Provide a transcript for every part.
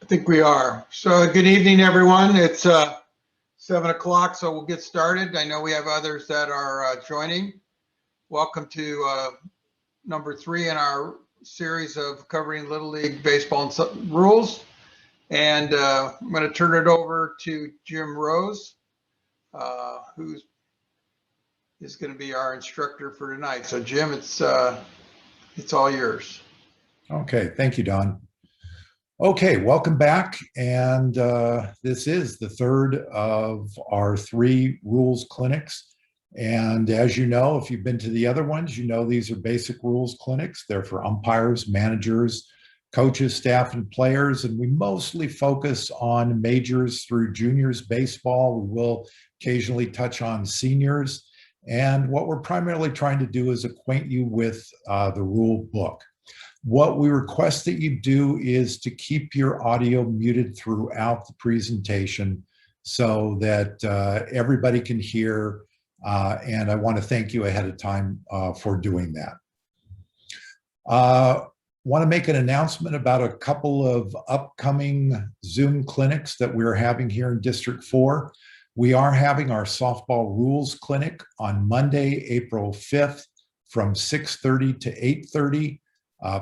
I think we are. So good evening, everyone. It's 7 o'clock, so we'll get started. I know we have others that are joining. Welcome to number 3 in our series of covering Little League baseball and rules. And I'm going to turn it over to Jim Rose, who is going to be our instructor for tonight. So Jim, it's all yours. Okay, thank you, Don. Okay, welcome back. And this is the third of our 3 rules clinics. And as you know, if you've been to the other ones, you know these are basic rules clinics. They're for umpires, managers, coaches, staff, and players. And we mostly focus on majors through juniors baseball. We will occasionally touch on seniors. And what we're primarily trying to do is acquaint you with the rule book. What we request that you do is to keep your audio muted throughout the presentation so that everybody can hear, and I want to thank you ahead of time for doing that. Want to make an announcement about a couple of upcoming Zoom clinics that we're having here in District 4. We are having our softball rules clinic on Monday, April 5th from 6:30 to 8:30.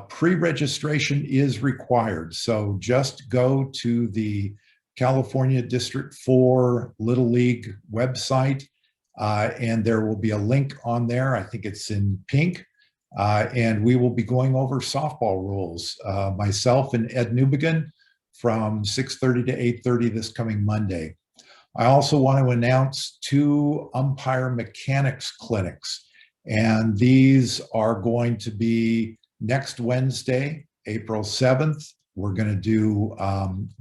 Pre-registration is required, so just go to the California District 4 Little League website, and there will be a link on there. I think it's in pink, and we will be going over softball rules, myself and Ed Newbegin, from 6:30 to 8:30 this coming Monday. I also want to announce 2 umpire mechanics clinics, and these are going to be next Wednesday, April 7th. We're going to do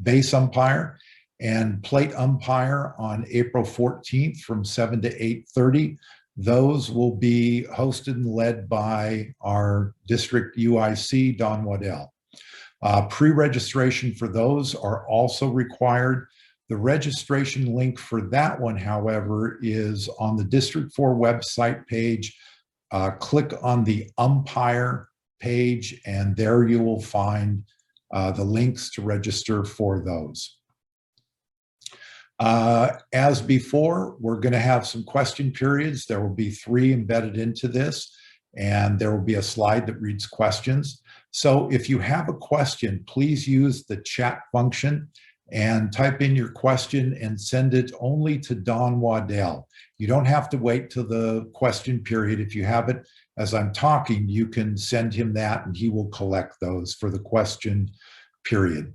base umpire and plate umpire on April 14th from 7 to 8:30. Those will be hosted and led by our district UIC, Don Waddell. Pre-registration for those are also required. The registration link for that one, however, is on the District 4 website page. Click on the umpire page, and there you will find the links to register for those. As before, we're going to have some question periods. There will be 3 embedded into this, and there will be a slide that reads questions. So if you have a question, please use the chat function and type in your question and send it only to Don Waddell. You don't have to wait till the question period. If you have it as I'm talking, you can send him that and he will collect those for the question period.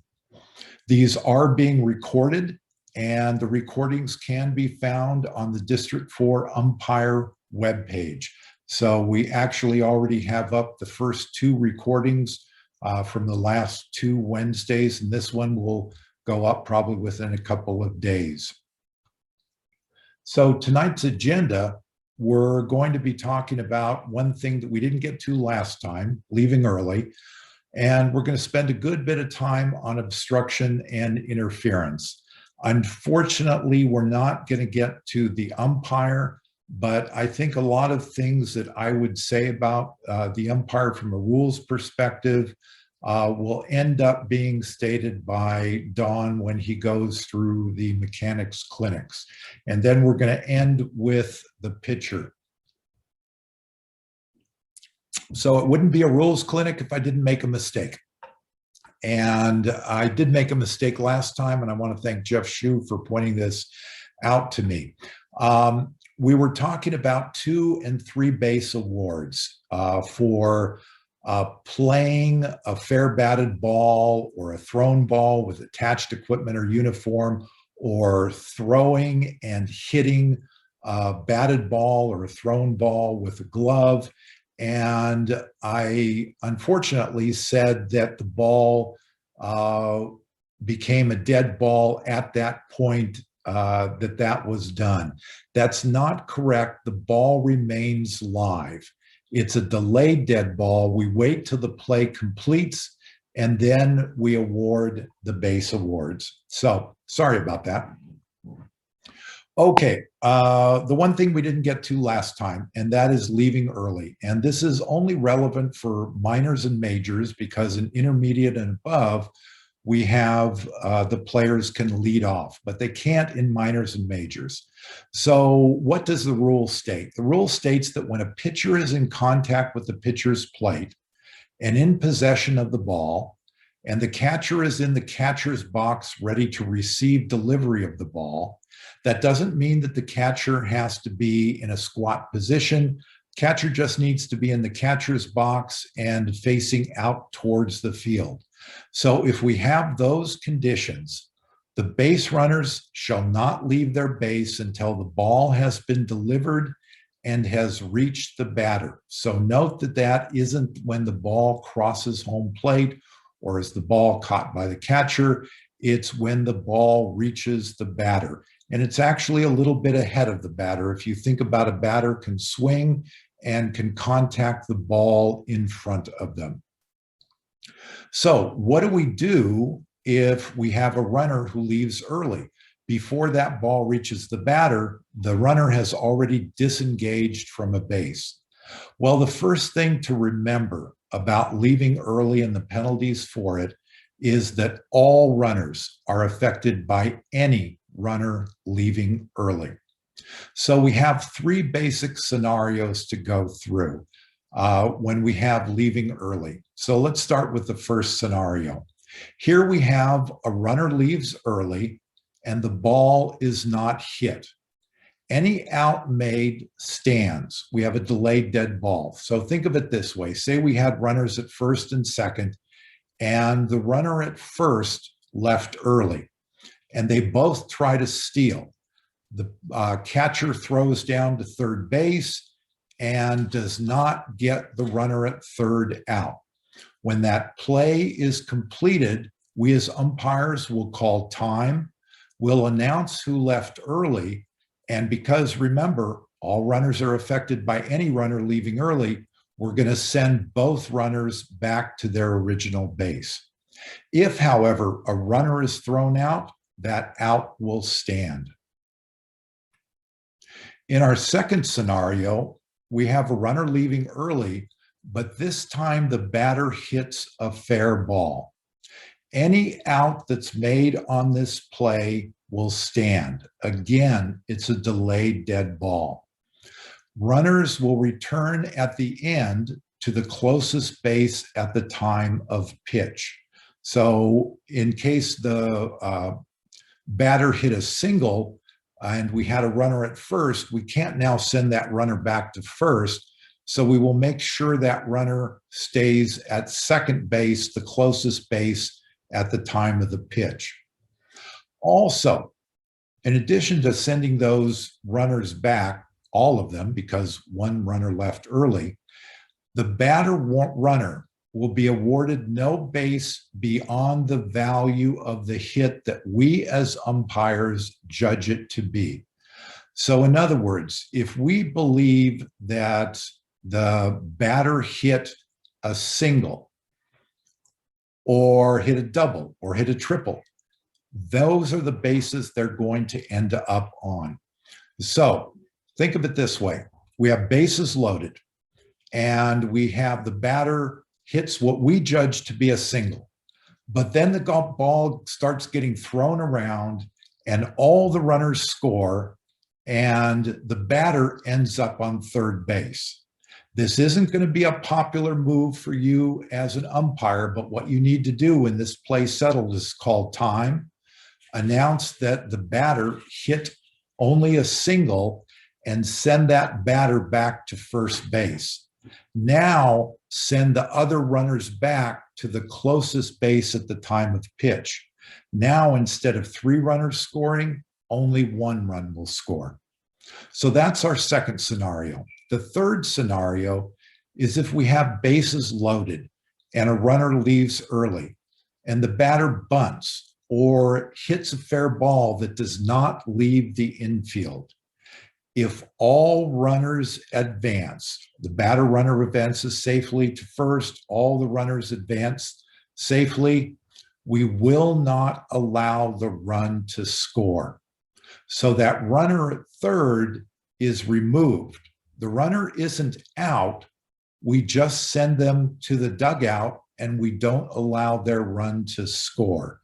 These are being recorded, and the recordings can be found on the District 4 Umpire webpage. So we actually already have up the first 2 recordings from the last 2 Wednesdays, and this one will go up probably within a couple of days. So tonight's agenda, we're going to be talking about one thing that we didn't get to last time, leaving early, and we're going to spend a good bit of time on obstruction and interference. Unfortunately, we're not going to get to the umpire, but I think a lot of things that I would say about the umpire from a rules perspective will end up being stated by Don when he goes through the mechanics clinics. And then we're going to end with the pitcher. So it wouldn't be a rules clinic if I didn't make a mistake. And I did make a mistake last time, and I want to thank Jeff Shue for pointing this out to me. We were talking about 2 and 3 base awards for playing a fair batted ball or a thrown ball with attached equipment or uniform, or throwing and hitting a batted ball or a thrown ball with a glove. And I unfortunately said that the ball became a dead ball at that point that was done. That's not correct. The ball remains live. It's a delayed dead ball. We wait till the play completes, and then we award the base awards. So sorry about that. Okay, the one thing we didn't get to last time, and that is leaving early. And this is only relevant for minors and majors, because in intermediate and above, we have the players can lead off, but they can't in minors and majors. So what does the rule state? The rule states that when a pitcher is in contact with the pitcher's plate and in possession of the ball, and the catcher is in the catcher's box ready to receive delivery of the ball, that doesn't mean that the catcher has to be in a squat position. Catcher just needs to be in the catcher's box and facing out towards the field. So if we have those conditions, the base runners shall not leave their base until the ball has been delivered and has reached the batter. So note that that isn't when the ball crosses home plate or is the ball caught by the catcher. It's when the ball reaches the batter. And it's actually a little bit ahead of the batter. If you think about a batter can swing and can contact the ball in front of them. So what do we do if we have a runner who leaves early? Before that ball reaches the batter, the runner has already disengaged from a base. Well, the first thing to remember about leaving early and the penalties for it is that all runners are affected by any runner leaving early. So we have three basic scenarios to go through when we have leaving early. So let's start with the first scenario. Here we have a runner leaves early and the ball is not hit. Any out made stands. We have a delayed dead ball. So think of it this way. Say we had runners at first and second, and the runner at first left early, and they both try to steal. The catcher throws down to third base and does not get the runner at third out. When that play is completed, we as umpires will call time. We'll announce who left early. And because remember, all runners are affected by any runner leaving early, we're going to send both runners back to their original base. If, however, a runner is thrown out, that out will stand. In our second scenario, we have a runner leaving early, but this time the batter hits a fair ball. Any out that's made on this play will stand. Again, it's a delayed dead ball. Runners will return at the end to the closest base at the time of pitch. So in case the batter hit a single and we had a runner at first, we can't now send that runner back to first. So we will make sure that runner stays at second base, the closest base at the time of the pitch. Also, in addition to sending those runners back, all of them, because one runner left early, the batter runner will be awarded no base beyond the value of the hit that we as umpires judge it to be. So in other words, if we believe that the batter hit a single or hit a double or hit a triple, those are the bases they're going to end up on. So think of it this way. We have bases loaded and we have the batter hits what we judge to be a single, but then the ball starts getting thrown around and all the runners score and the batter ends up on third base. This isn't going to be a popular move for you as an umpire, but what you need to do when this play settled is call time, announce that the batter hit only a single, and send that batter back to first base. Now send the other runners back to the closest base at the time of pitch. Now, instead of 3 runners scoring, only 1 run will score. So that's our second scenario. The third scenario is if we have bases loaded and a runner leaves early and the batter bunts or hits a fair ball that does not leave the infield. If all runners advance, the batter runner advances safely to first, all the runners advance safely, we will not allow the run to score. So that runner at third is removed. The runner isn't out. We just send them to the dugout and we don't allow their run to score.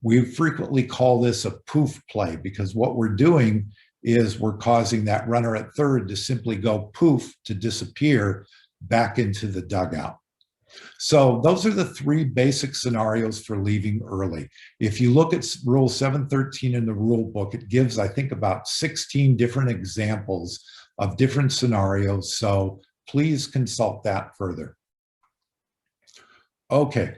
We frequently call this a poof play because what we're doing is we're causing that runner at third to simply go poof, to disappear back into the dugout. So those are the three basic scenarios for leaving early. If you look at Rule 713 in the rule book, it gives, I think, about 16 different examples of different scenarios. So please consult that further. Okay.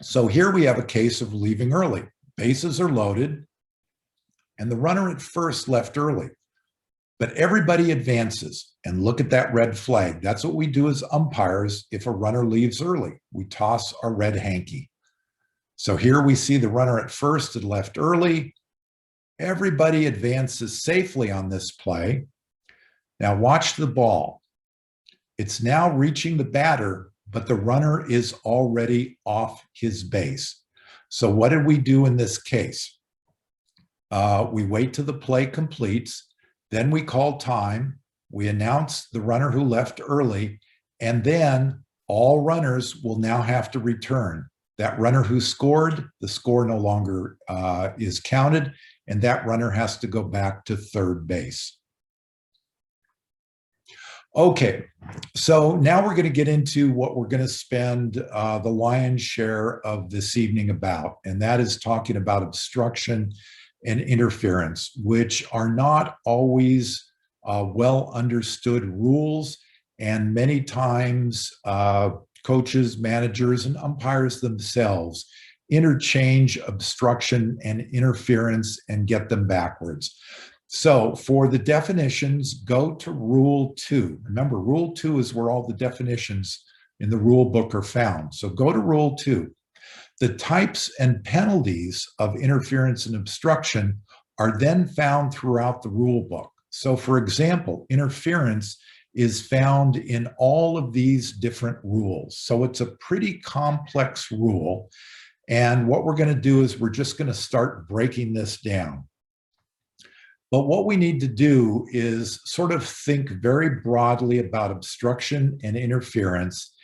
So here we have a case of leaving early. Bases are loaded, and the runner at first left early. But everybody advances, and look at that red flag. That's what we do as umpires if a runner leaves early. We toss our red hanky. So here we see the runner at first had left early. Everybody advances safely on this play. Now watch the ball. It's now reaching the batter, but the runner is already off his base. So what did we do in this case? We wait till the play completes. Then we call time, we announce the runner who left early, and then all runners will now have to return. That runner who scored, the score no longer is counted, and that runner has to go back to third base. Okay, so now we're going to get into what we're going to spend the lion's share of this evening about, and that is talking about obstruction and interference, which are not always well understood rules. And many times coaches, managers, and umpires themselves interchange obstruction and interference and get them backwards. So for the definitions, go to Rule 2. Remember, Rule 2 is where all the definitions in the rule book are found. So go to Rule 2. The types and penalties of interference and obstruction are then found throughout the rule book. So for example, interference is found in all of these different rules. So it's a pretty complex rule. And what we're going to do is we're just going to start breaking this down. But what we need to do is sort of think very broadly about obstruction and interference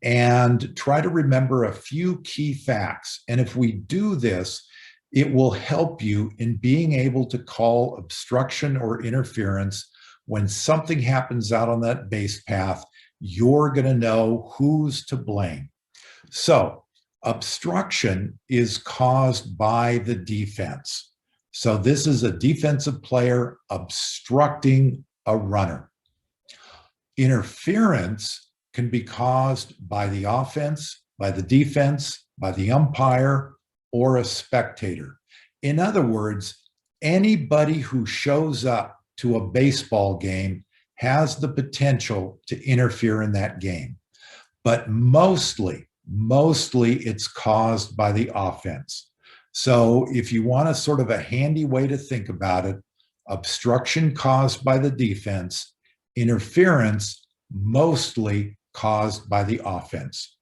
and try to remember a few key facts. And if we do this, it will help you in being able to call obstruction or interference when something happens out on that base path. You're going to know who's to blame. So obstruction is caused by the defense. So this is a defensive player obstructing a runner. Interference can be caused by the offense, by the defense, by the umpire, or a spectator. In other words, anybody who shows up to a baseball game has the potential to interfere in that game. But mostly it's caused by the offense. So if you want a sort of a handy way to think about it, obstruction caused by the defense, interference mostly caused by the offense.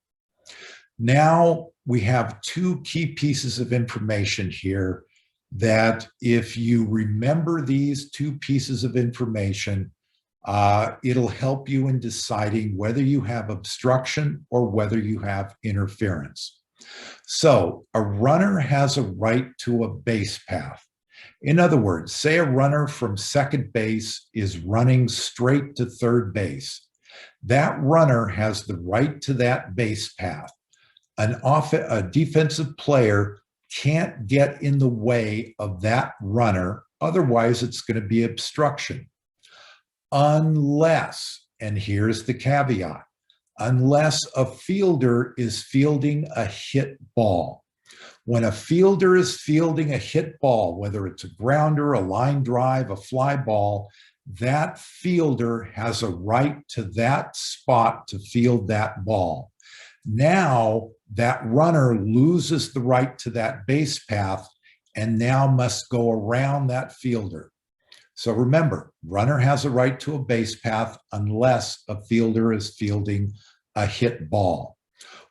Now we have two key pieces of information here that if you remember these two pieces of information, it'll help you in deciding whether you have obstruction or whether you have interference. So a runner has a right to a base path. In other words, say a runner from second base is running straight to third base. That runner has the right to that base path. A defensive player can't get in the way of that runner, otherwise it's going to be obstruction. Unless, and here's the caveat, unless a fielder is fielding a hit ball. When a fielder is fielding a hit ball, whether it's a grounder, a line drive, a fly ball, that fielder has a right to that spot to field that ball. Now that runner loses the right to that base path and now must go around that fielder. So remember, runner has a right to a base path unless a fielder is fielding a hit ball.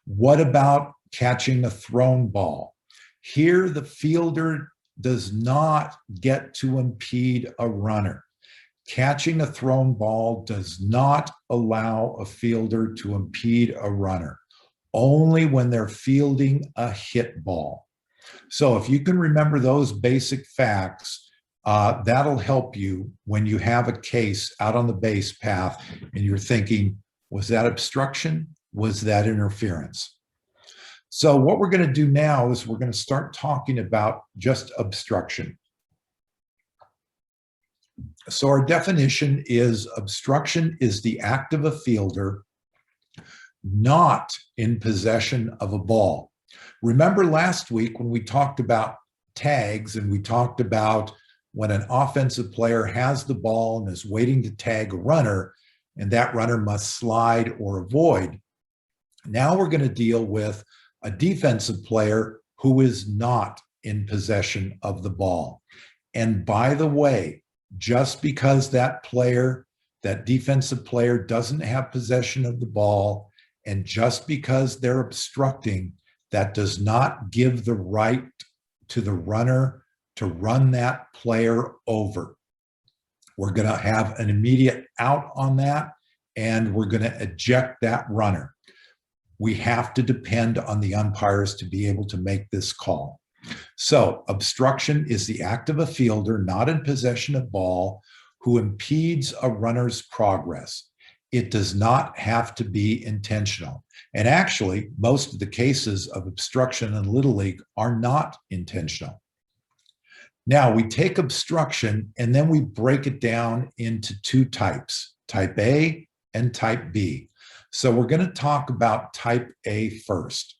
What about catching a thrown ball? Here, the fielder does not get to impede a runner. Catching a thrown ball does not allow a fielder to impede a runner. only when they're fielding a hit ball. So if you can remember those basic facts, that'll help you when you have a case out on the base path and you're thinking, was that obstruction? Was that interference? So what we're going to do now is we're going to start talking about just obstruction. So our definition is obstruction is the act of a fielder not in possession of a ball. Remember last week when we talked about tags and we talked about when an offensive player has the ball and is waiting to tag a runner and that runner must slide or avoid. Now we're going to deal with a defensive player who is not in possession of the ball. And by the way, just because that player, that defensive player doesn't have possession of the ball, and just because they're obstructing, that does not give the right to the runner to run that player over. We're going to have an immediate out on that, and we're going to eject that runner. We have to depend on the umpires to be able to make this call. So obstruction is the act of a fielder not in possession of ball who impedes a runner's progress. It does not have to be intentional. And actually, most of the cases of obstruction in Little League are not intentional. Now, we take obstruction and then we break it down into two types, type A and type B. So we're going to talk about type A first.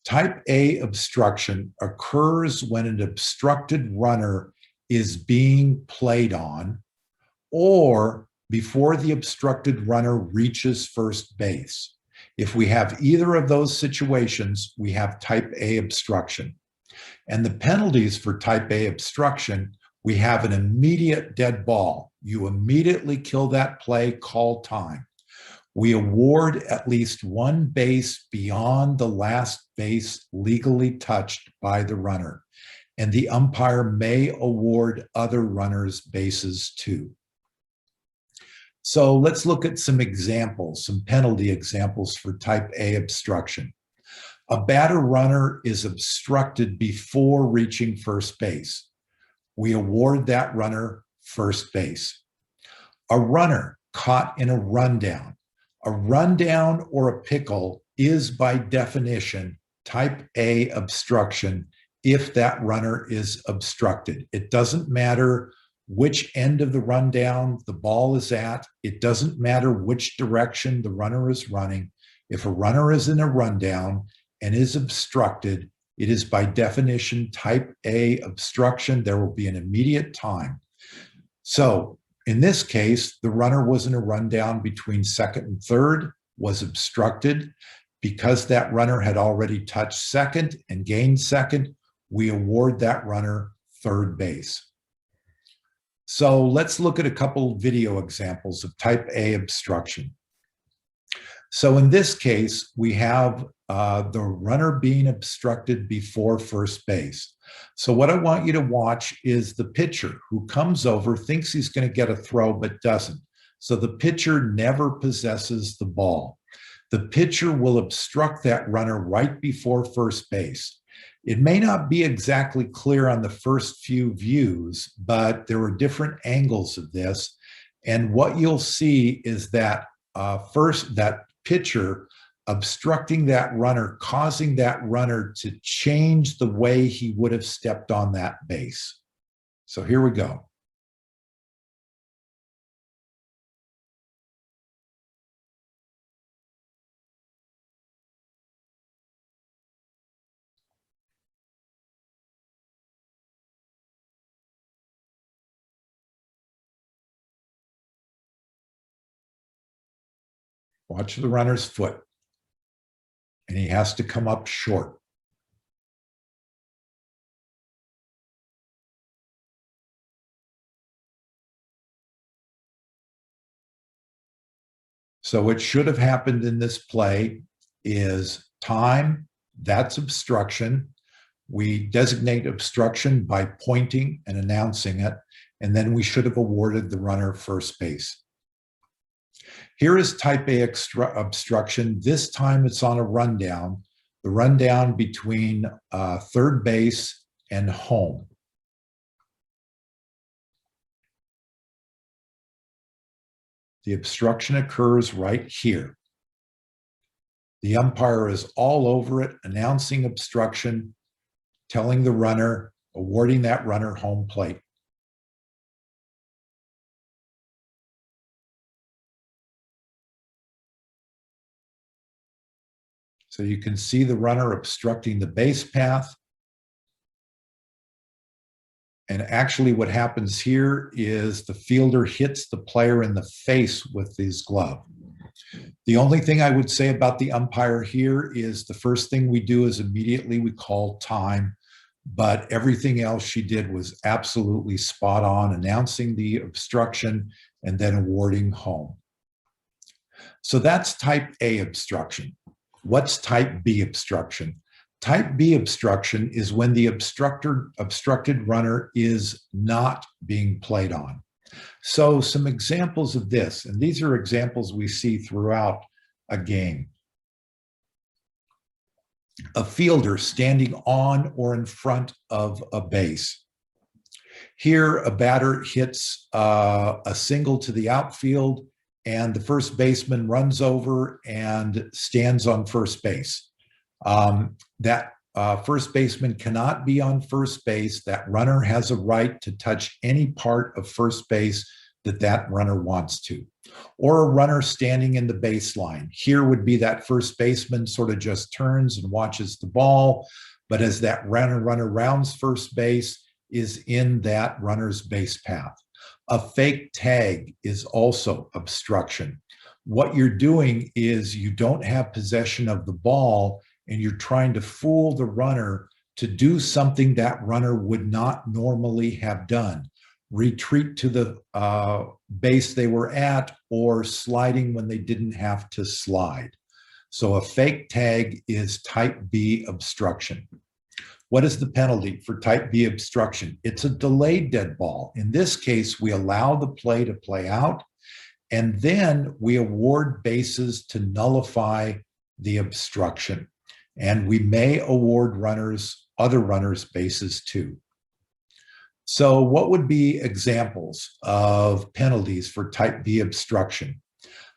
Type A obstruction occurs when an obstructed runner is being played on or before the obstructed runner reaches first base. If we have either of those situations, we have type A obstruction. And the penalties for type A obstruction, we have an immediate dead ball. You immediately kill that play, call time. We award at least one base beyond the last base legally touched by the runner, and the umpire may award other runners bases too. So let's look at some examples, some penalty examples for type A obstruction. A batter runner is obstructed before reaching first base. We award that runner first base. A runner caught in a rundown. A rundown or a pickle is by definition type A obstruction if that runner is obstructed. It doesn't matter which end of the rundown the ball is at. It doesn't matter which direction the runner is running. If a runner is in a rundown and is obstructed, it is by definition type A obstruction. There will be an immediate time. So in this case, the runner was in a rundown between second and third, was obstructed. Because that runner had already touched second and gained second, we award that runner third base. So let's look at a couple video examples of type A obstruction. So in this case, we have the runner being obstructed before first base. So what I want you to watch is the pitcher who comes over, thinks he's going to get a throw, but doesn't. So the pitcher never possesses the ball. The pitcher will obstruct that runner right before first base. It may not be exactly clear on the first few views, but there are different angles of this. And what you'll see is that first, that pitcher obstructing that runner, causing that runner to change the way he would have stepped on that base. So here we go. Watch the runner's foot. And he has to come up short. So what should have happened in this play is time, that's obstruction. We designate obstruction by pointing and announcing it, and then we should have awarded the runner first base. Here is type A obstruction. This time it's on a rundown, the rundown between third base and home. The obstruction occurs right here. The umpire is all over it, announcing obstruction, telling the runner, awarding that runner home plate. So you can see the runner obstructing the base path. And actually what happens here is the fielder hits the player in the face with his glove. The only thing I would say about the umpire here is the first thing we do is immediately we call time, but everything else she did was absolutely spot on, announcing the obstruction and then awarding home. So that's type A obstruction. What's type B obstruction? Type B obstruction is when the obstructed runner is not being played on. So some examples of this, and these are examples we see throughout a game. A fielder standing on or in front of a base. Here, a batter hits a single to the outfield, and the first baseman runs over and stands on first base. That first baseman cannot be on first base. That runner has a right to touch any part of first base that runner wants to. Or a runner standing in the baseline. Here would be that first baseman sort of just turns and watches the ball, but as that runner rounds first base, is in that runner's base path. A fake tag is also obstruction. What you're doing is you don't have possession of the ball and you're trying to fool the runner to do something that runner would not normally have done. Retreat to the base they were at or sliding when they didn't have to slide. So a fake tag is type B obstruction. What is the penalty for type B obstruction? It's a delayed dead ball. In this case, we allow the play to play out, and then we award bases to nullify the obstruction. And we may award other runners bases too. So what would be examples of penalties for type B obstruction?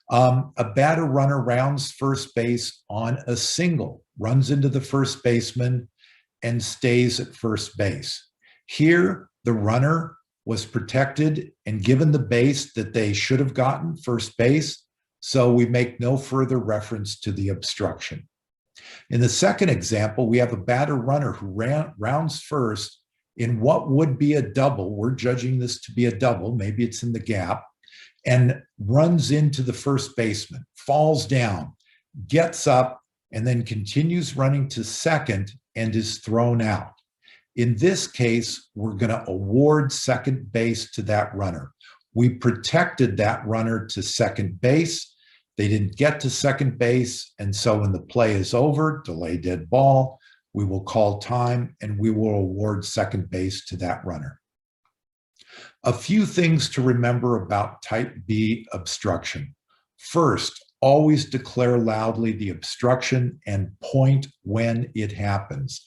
A batter runner rounds first base on a single, runs into the first baseman, and stays at first base. Here, the runner was protected and given the base that they should have gotten, first base, so we make no further reference to the obstruction. In the second example, we have a batter runner who rounds first in what would be a double. We're judging this to be a double, maybe it's in the gap, and runs into the first baseman, falls down, gets up, and then continues running to second and is thrown out. In this case, we're going to award second base to that runner. We protected that runner to second base. They didn't get to second base, and so when the play is over, delay dead ball, we will call time and we will award second base to that runner. A few things to remember about type B obstruction. First, always declare loudly the obstruction and point when it happens.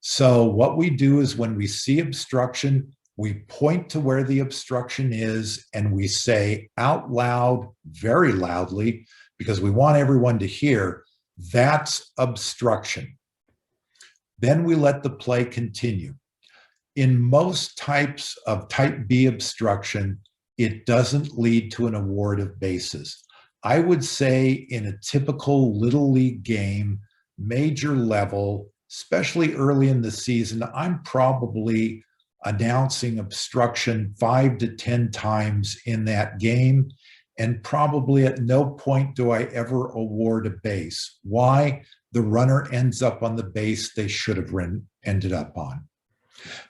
So what we do is when we see obstruction, we point to where the obstruction is and we say out loud, very loudly, because we want everyone to hear, that's obstruction. Then we let the play continue. In most types of type B obstruction, it doesn't lead to an award of bases. I would say in a typical Little League game, major level, especially early in the season, I'm probably announcing obstruction 5 to 10 times in that game, and probably at no point do I ever award a base. Why? The runner ends up on the base they should have ended up on.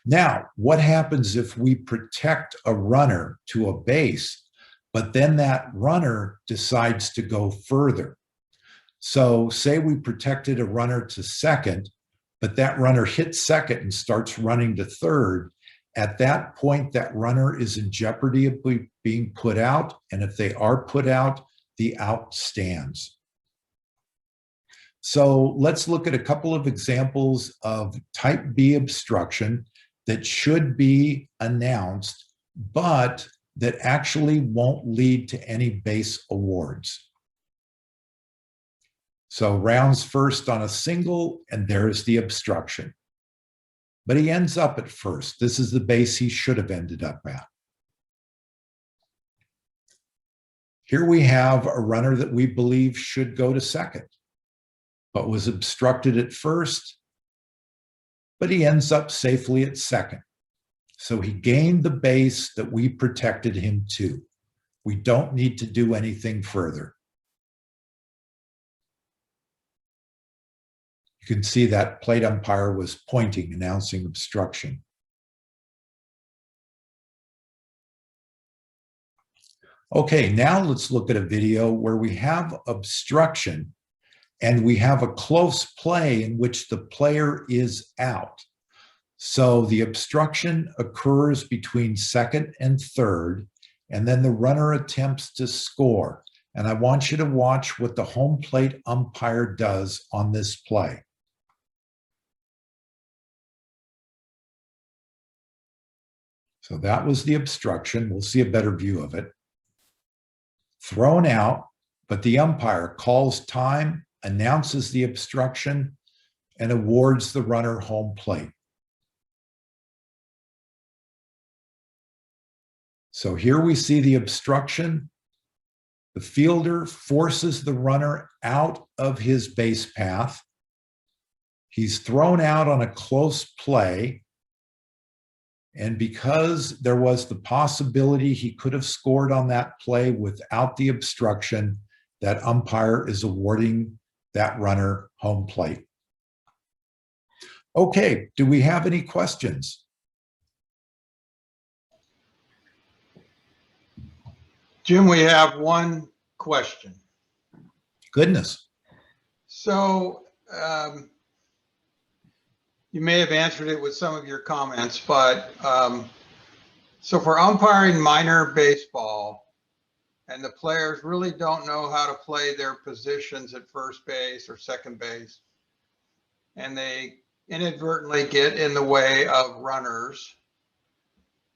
Now, what happens if we protect a runner to a base, but then that runner decides to go further? So say we protected a runner to second, but that runner hits second and starts running to third. At that point, that runner is in jeopardy of being put out. And if they are put out, the out stands. So let's look at a couple of examples of type B obstruction that should be announced, but that actually won't lead to any base awards. So rounds first on a single, and there's the obstruction. But he ends up at first. This is the base he should have ended up at. Here we have a runner that we believe should go to second, but was obstructed at first, but he ends up safely at second. So he gained the base that we protected him to. We don't need to do anything further. You can see that plate umpire was pointing, announcing obstruction. Okay, now let's look at a video where we have obstruction and we have a close play in which the player is out. So the obstruction occurs between second and third, and then the runner attempts to score. And I want you to watch what the home plate umpire does on this play. So that was the obstruction. We'll see a better view of it. Thrown out, but the umpire calls time, announces the obstruction, and awards the runner home plate. So here we see the obstruction. The fielder forces the runner out of his base path. He's thrown out on a close play. And because there was the possibility he could have scored on that play without the obstruction, that umpire is awarding that runner home plate. Okay, do we have any questions? Jim, we have one question. Goodness. So you may have answered it with some of your comments, but so for umpiring minor baseball, and the players really don't know how to play their positions at first base or second base, and they inadvertently get in the way of runners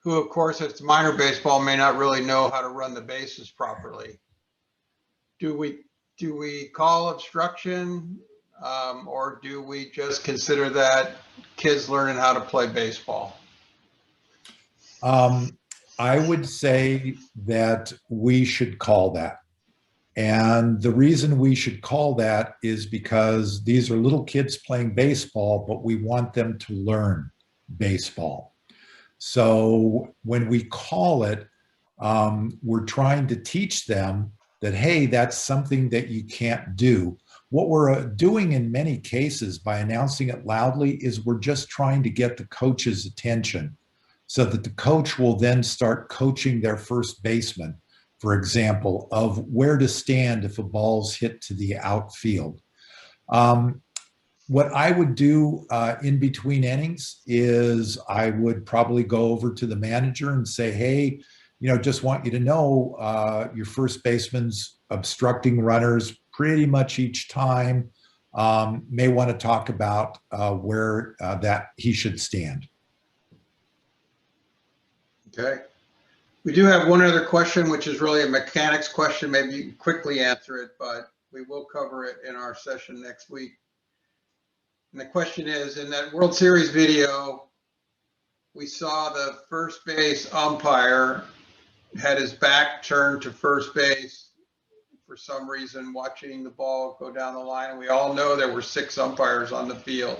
who, of course, if it's minor baseball, may not really know how to run the bases properly. Do we call obstruction, or do we just consider that kids learning how to play baseball? I would say that we should call that. And the reason we should call that is because these are little kids playing baseball, but we want them to learn baseball. So when we call it, we're trying to teach them that, hey, that's something that you can't do. What we're doing in many cases by announcing it loudly is we're just trying to get the coach's attention so that the coach will then start coaching their first baseman, for example, of where to stand if a ball's hit to the outfield. What I would do in between innings is I would probably go over to the manager and say, hey, just want you to know your first baseman's obstructing runners pretty much each time. May want to talk about where that he should stand. Okay. We do have one other question, which is really a mechanics question. Maybe you can quickly answer it, but we will cover it in our session next week. And the question is, in that World Series video, we saw the first base umpire had his back turned to first base for some reason, watching the ball go down the line. And we all know there were 6 umpires on the field.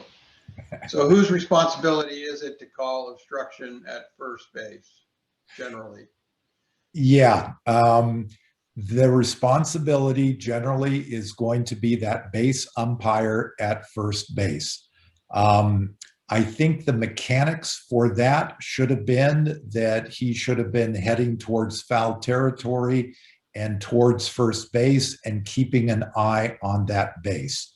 So whose responsibility is it to call obstruction at first base generally? Yeah, the responsibility generally is going to be that base umpire at first base. I think the mechanics for that should have been that he should have been heading towards foul territory and towards first base and keeping an eye on that base.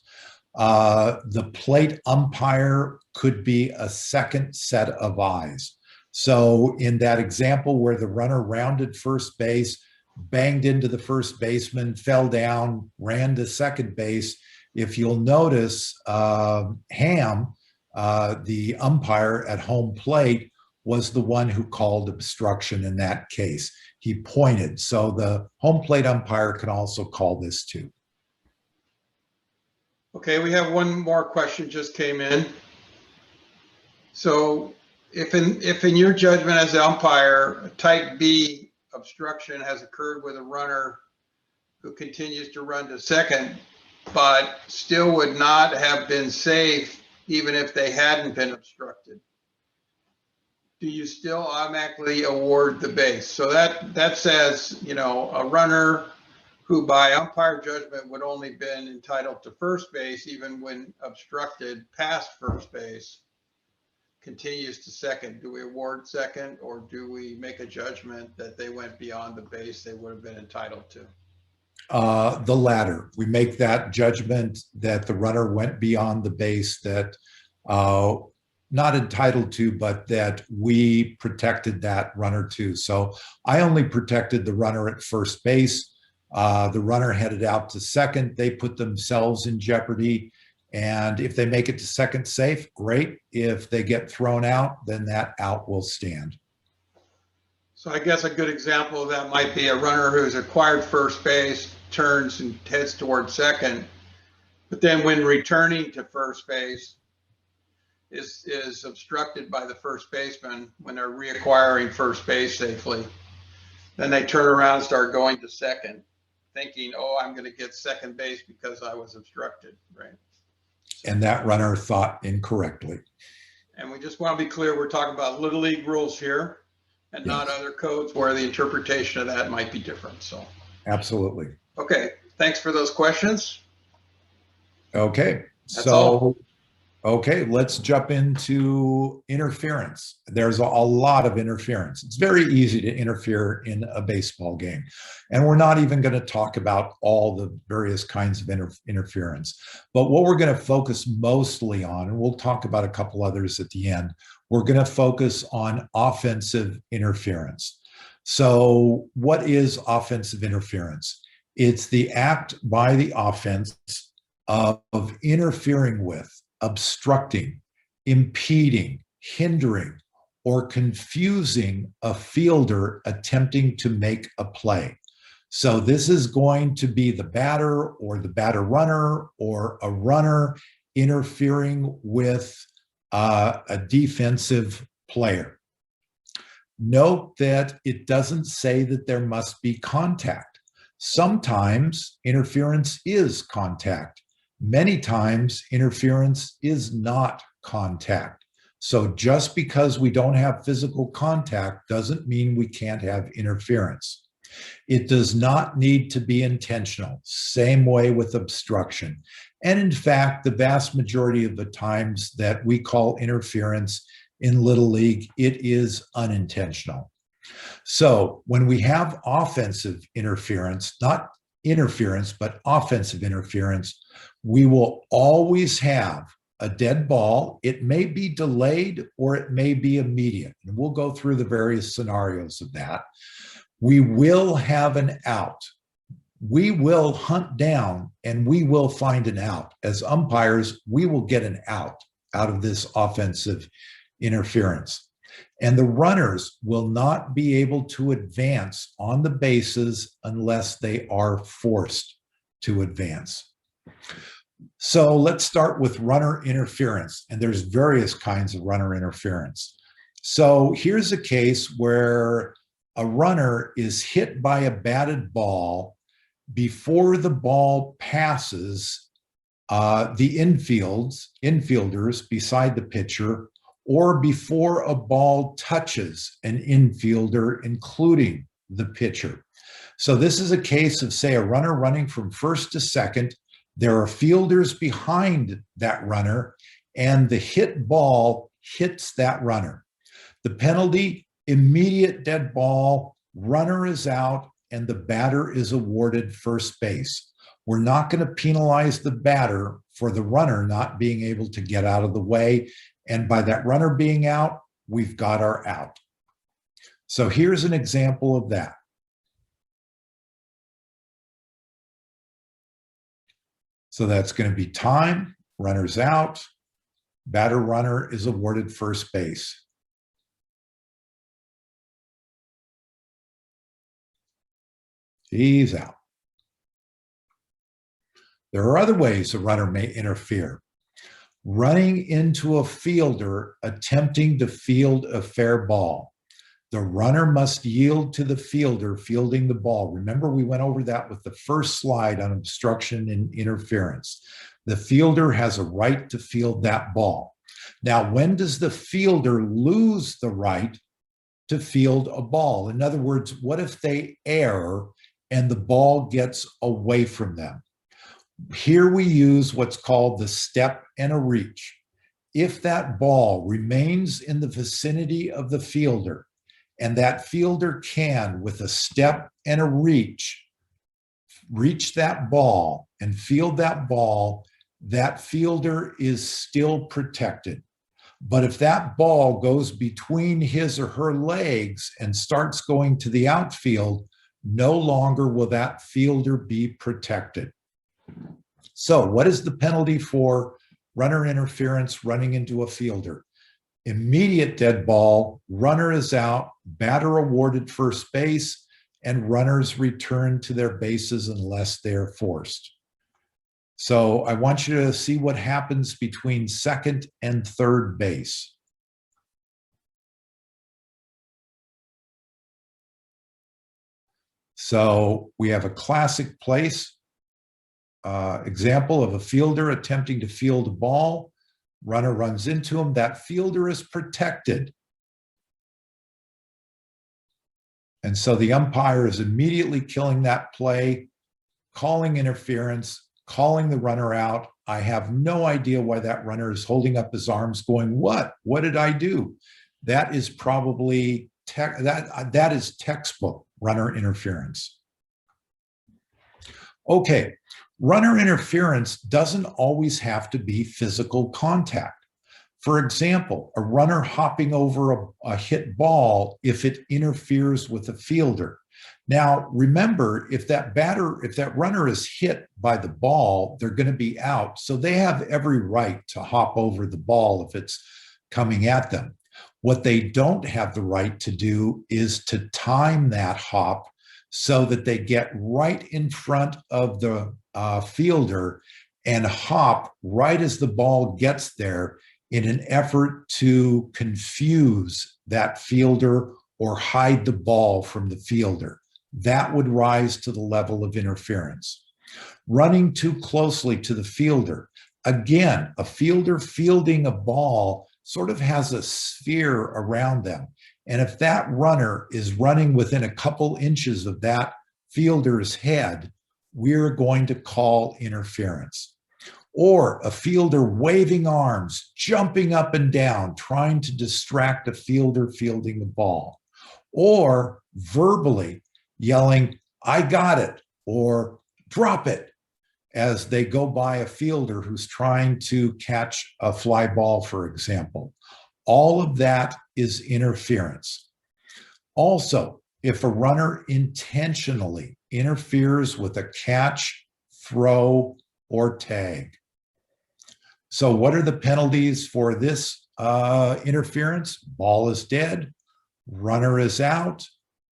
The plate umpire could be a second set of eyes. So in that example where the runner rounded first base, banged into the first baseman, fell down, ran to second base. If you'll notice, Ham, the umpire at home plate, was the one who called obstruction in that case. He pointed. So the home plate umpire can also call this too. Okay, we have one more question just came in. So if in your judgment as the umpire, a type B obstruction has occurred with a runner who continues to run to second, but still would not have been safe even if they hadn't been obstructed, do you still automatically award the base? So that says, you know, a runner who by umpire judgment would only been entitled to first base, even when obstructed past first base, continues to second. Do we award second, or do we make a judgment that they went beyond the base they would have been entitled to? The latter. We make that judgment that the runner went beyond the base, that not entitled to, but that we protected that runner too. So I only protected the runner at first base. The runner headed out to second. They put themselves in jeopardy. And if they make it to second safe, great. If they get thrown out, then that out will stand. So I guess a good example of that might be a runner who's acquired first base, turns and heads toward second, but then when returning to first base is obstructed by the first baseman when they're reacquiring first base safely. Then they turn around and start going to second, thinking, oh, I'm going to get second base because I was obstructed, right? And that runner thought incorrectly. And we just want to be clear, we're talking about Little League rules here and Yes. not other codes where the interpretation of that might be different. So, absolutely. Okay, thanks for those questions. Okay, That's all. Okay, let's jump into interference. There's a lot of interference. It's very easy to interfere in a baseball game. And we're not even going to talk about all the various kinds of interference. But what we're going to focus mostly on, and we'll talk about a couple others at the end, we're going to focus on offensive interference. So what is offensive interference? It's the act by the offense of interfering with, obstructing, impeding, hindering, or confusing a fielder attempting to make a play. So this is going to be the batter or the batter runner or a runner interfering with a defensive player. Note that it doesn't say that there must be contact. Sometimes interference is contact. Many times interference is not contact. So just because we don't have physical contact doesn't mean we can't have interference. It does not need to be intentional. Same way with obstruction. And in fact, the vast majority of the times that we call interference in Little League, it is unintentional. So when we have offensive interference, not interference, but offensive interference, we will always have a dead ball. It may be delayed or it may be immediate. And we'll go through the various scenarios of that. We will have an out. We will hunt down and we will find an out. As umpires, we will get an out of this offensive interference. And the runners will not be able to advance on the bases unless they are forced to advance. So let's start with runner interference. And there's various kinds of runner interference. So here's a case where a runner is hit by a batted ball before the ball passes the infielders beside the pitcher, or before a ball touches an infielder, including the pitcher. So this is a case of, say, a runner running from first to second. There are fielders behind that runner, and the hit ball hits that runner. The penalty, immediate dead ball, runner is out, and the batter is awarded first base. We're not going to penalize the batter for the runner not being able to get out of the way. And by that runner being out, we've got our out. So here's an example of that. So that's going to be time, runner's out, batter runner is awarded first base. He's out. There are other ways a runner may interfere. Running into a fielder attempting to field a fair ball. The runner must yield to the fielder fielding the ball. Remember, we went over that with the first slide on obstruction and interference. The fielder has a right to field that ball. Now, when does the fielder lose the right to field a ball? In other words, what if they err and the ball gets away from them? Here we use what's called the step and a reach. If that ball remains in the vicinity of the fielder, and that fielder can, with a step and a reach that ball and field that ball, that fielder is still protected. But if that ball goes between his or her legs and starts going to the outfield, no longer will that fielder be protected. So what is the penalty for runner interference running into a fielder? Immediate dead ball, runner is out, batter awarded first base, and runners return to their bases unless they're forced. So I want you to see what happens between second and third base. So we have a classic place example of a fielder attempting to field a ball. Runner runs into him. That fielder is protected. And so the umpire is immediately killing that play, calling interference, calling the runner out. I have no idea why that runner is holding up his arms going, what? What did I do? That is probably, that is textbook runner interference. Okay, runner interference doesn't always have to be physical contact. For example, a runner hopping over a hit ball if it interferes with a fielder. Now, remember, if that runner is hit by the ball, they're going to be out. So they have every right to hop over the ball if it's coming at them. What they don't have the right to do is to time that hop so that they get right in front of the fielder and hop right as the ball gets there in an effort to confuse that fielder or hide the ball from the fielder. That would rise to the level of interference. Running too closely to the fielder. Again, a fielder fielding a ball sort of has a sphere around them. And if that runner is running within a couple inches of that fielder's head, we're going to call interference. Or a fielder waving arms, jumping up and down, trying to distract a fielder fielding the ball. Or verbally yelling, I got it, or drop it, as they go by a fielder who's trying to catch a fly ball, for example. All of that is interference. Also, if a runner intentionally interferes with a catch, throw, or tag. So what are the penalties for this interference? Ball is dead, runner is out,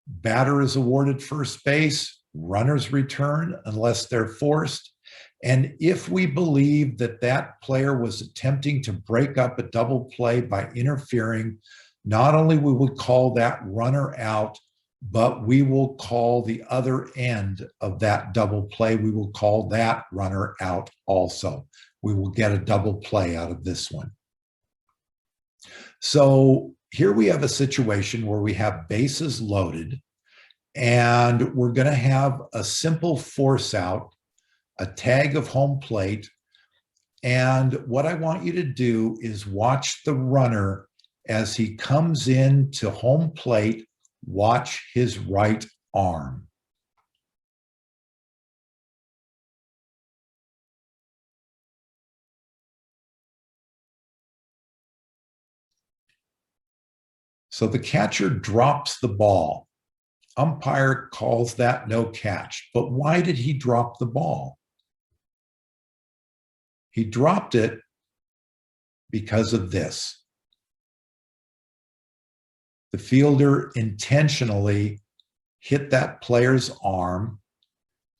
batter is awarded first base, runners return unless they're forced. And if we believe that that player was attempting to break up a double play by interfering, not only we would call that runner out, but we will call the other end of that double play. We will call that runner out also. We will get a double play out of this one. So here we have a situation where we have bases loaded, and we're going to have a simple force out, a tag of home plate. And what I want you to do is watch the runner as he comes in to home plate, watch his right arm. So the catcher drops the ball. Umpire calls that no catch. But why did he drop the ball? He dropped it because of this. The fielder intentionally hit that player's arm,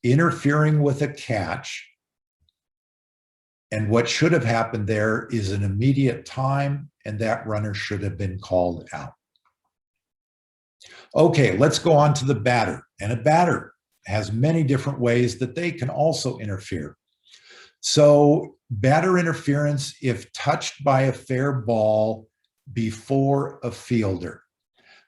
interfering with a catch. And what should have happened there is an immediate time, and that runner should have been called out. Okay, let's go on to the batter. And a batter has many different ways that they can also interfere. So batter interference if touched by a fair ball before a fielder.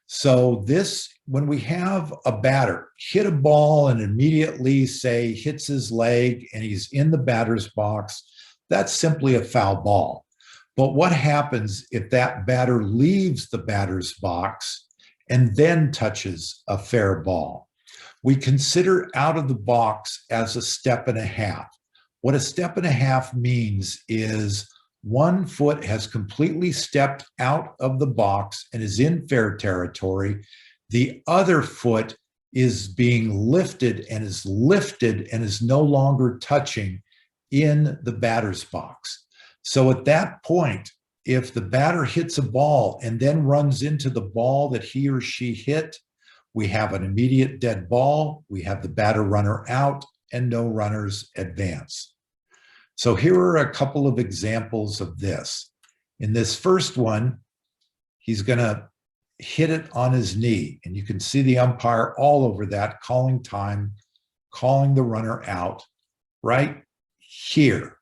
So this, when we have a batter hit a ball and immediately say hits his leg and he's in the batter's box, that's simply a foul ball. But what happens if that batter leaves the batter's box and then touches a fair ball? We consider out of the box as a step and a half. What a step and a half means is one foot has completely stepped out of the box and is in fair territory. The other foot is being lifted and is no longer touching in the batter's box. So at that point, if the batter hits a ball and then runs into the ball that he or she hit, we have an immediate dead ball, we have the batter runner out, and no runners advance. So here are a couple of examples of this. In this first one, he's going to hit it on his knee, and you can see the umpire all over that, calling time, calling the runner out right here.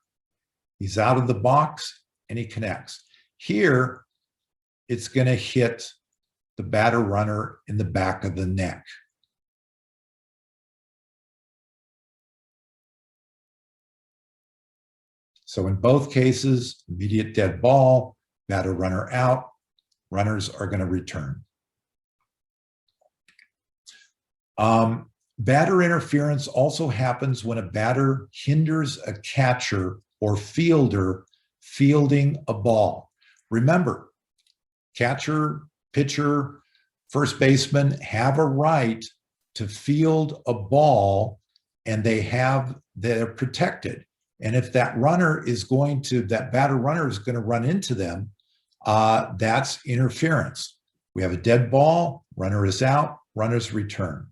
He's out of the box and he connects. Here, it's going to hit the batter runner in the back of the neck. So in both cases, immediate dead ball, batter runner out, runners are going to return. Batter interference also happens when a batter hinders a catcher or fielder fielding a ball. Remember, catcher, pitcher, first baseman have a right to field a ball, and they're protected. And if that batter runner is going to run into them, that's interference. We have a dead ball, runner is out, runners return.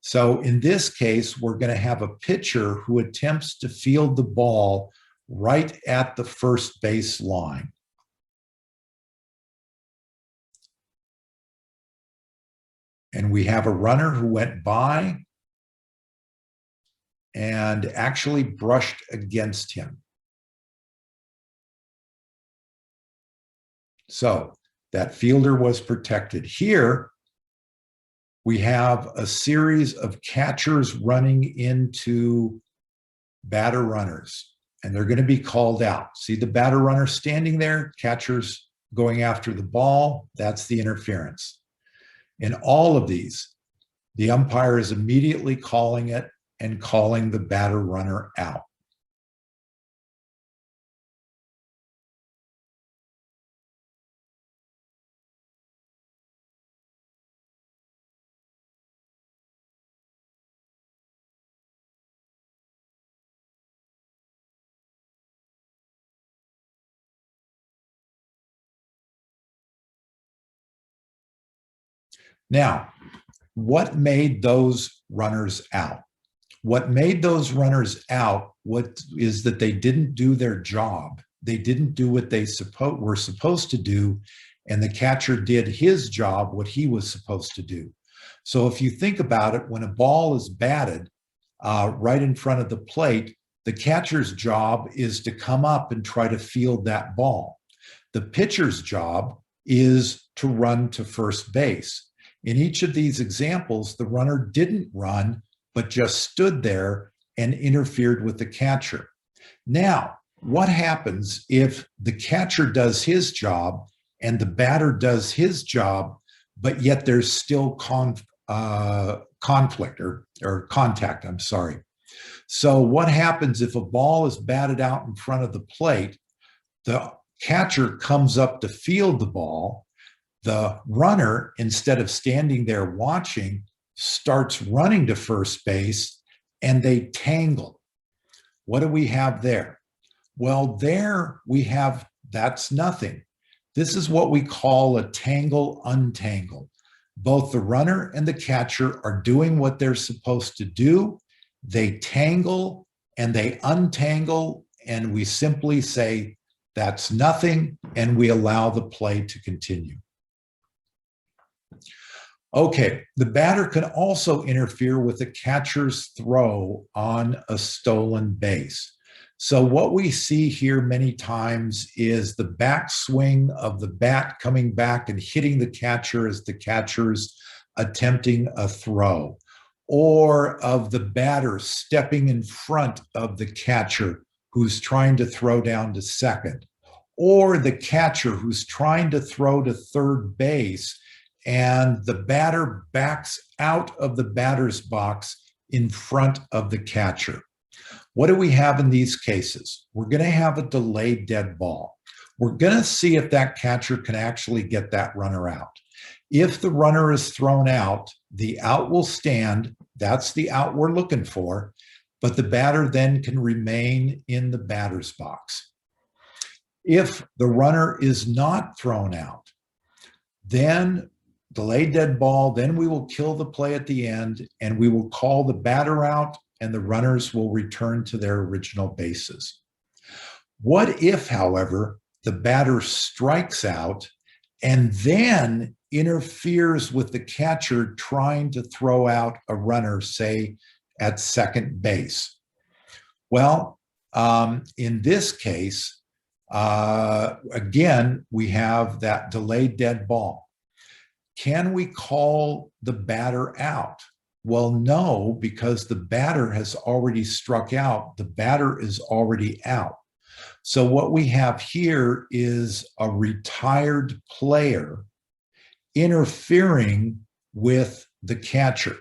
So in this case, we're going to have a pitcher who attempts to field the ball right at the first base line. And we have a runner who went by and actually brushed against him. So that fielder was protected. Here, we have a series of catchers running into batter runners, and they're going to be called out. See the batter runner standing there, catchers going after the ball, that's the interference. In all of these, the umpire is immediately calling it and calling the batter runner out. Now, what made those runners out? What made those runners out is that they didn't do their job. They didn't do what they were supposed to do, and the catcher did his job, what he was supposed to do. So if you think about it, when a ball is batted right in front of the plate, the catcher's job is to come up and try to field that ball. The pitcher's job is to run to first base. In each of these examples, the runner didn't run, but just stood there and interfered with the catcher. Now, what happens if the catcher does his job and the batter does his job, but yet there's still conflict or contact, I'm sorry. So what happens if a ball is batted out in front of the plate, the catcher comes up to field the ball, the runner, instead of standing there watching, starts running to first base, and they tangle. What do we have there? Well, there we have, that's nothing. This is what we call a tangle untangle. Both the runner and the catcher are doing what they're supposed to do. They tangle and they untangle, and we simply say, that's nothing, and we allow the play to continue. Okay, the batter can also interfere with the catcher's throw on a stolen base. So what we see here many times is the backswing of the bat coming back and hitting the catcher as the catcher's attempting a throw, or of the batter stepping in front of the catcher who's trying to throw down to second, or the catcher who's trying to throw to third base and the batter backs out of the batter's box in front of the catcher. What do we have in these cases? We're going to have a delayed dead ball. We're going to see if that catcher can actually get that runner out. If the runner is thrown out, the out will stand. That's the out we're looking for, but the batter then can remain in the batter's box. If the runner is not thrown out, then delayed dead ball, then we will kill the play at the end and we will call the batter out and the runners will return to their original bases. What if, however, the batter strikes out and then interferes with the catcher trying to throw out a runner, say, at second base? Well, in this case, again, we have that delayed dead ball. Can we call the batter out? Well, no, because the batter has already struck out. The batter is already out. So what we have here is a retired player interfering with the catcher.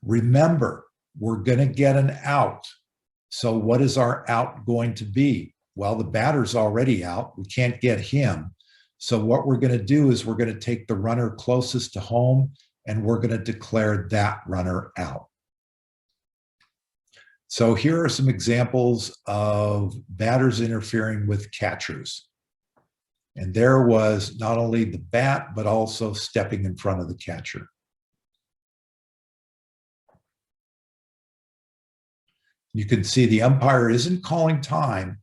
Remember, we're going to get an out. So what is our out going to be? Well, the batter's already out. We can't get him. So what we're going to do is we're going to take the runner closest to home and we're going to declare that runner out. So here are some examples of batters interfering with catchers. And there was not only the bat, but also stepping in front of the catcher. You can see the umpire isn't calling time.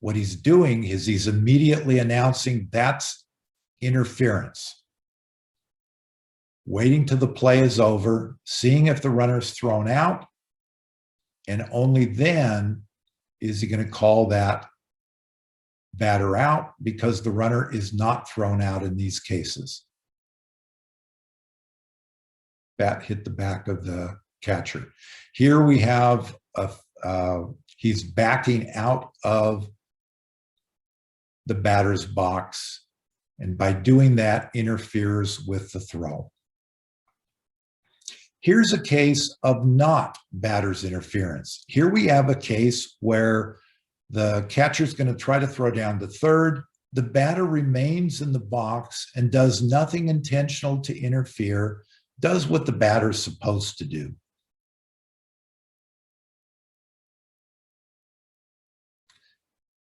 What he's doing is he's immediately announcing that's interference. Waiting till the play is over, seeing if the runner's thrown out, and only then is he going to call that batter out because the runner is not thrown out in these cases. Bat hit the back of the catcher. Here we have he's backing out of the batter's box, and by doing that interferes with the throw. Here's a case of not batter's interference. Here we have a case where the catcher's going to try to throw down to third. The batter remains in the box and does nothing intentional to interfere, does what the batter's supposed to do.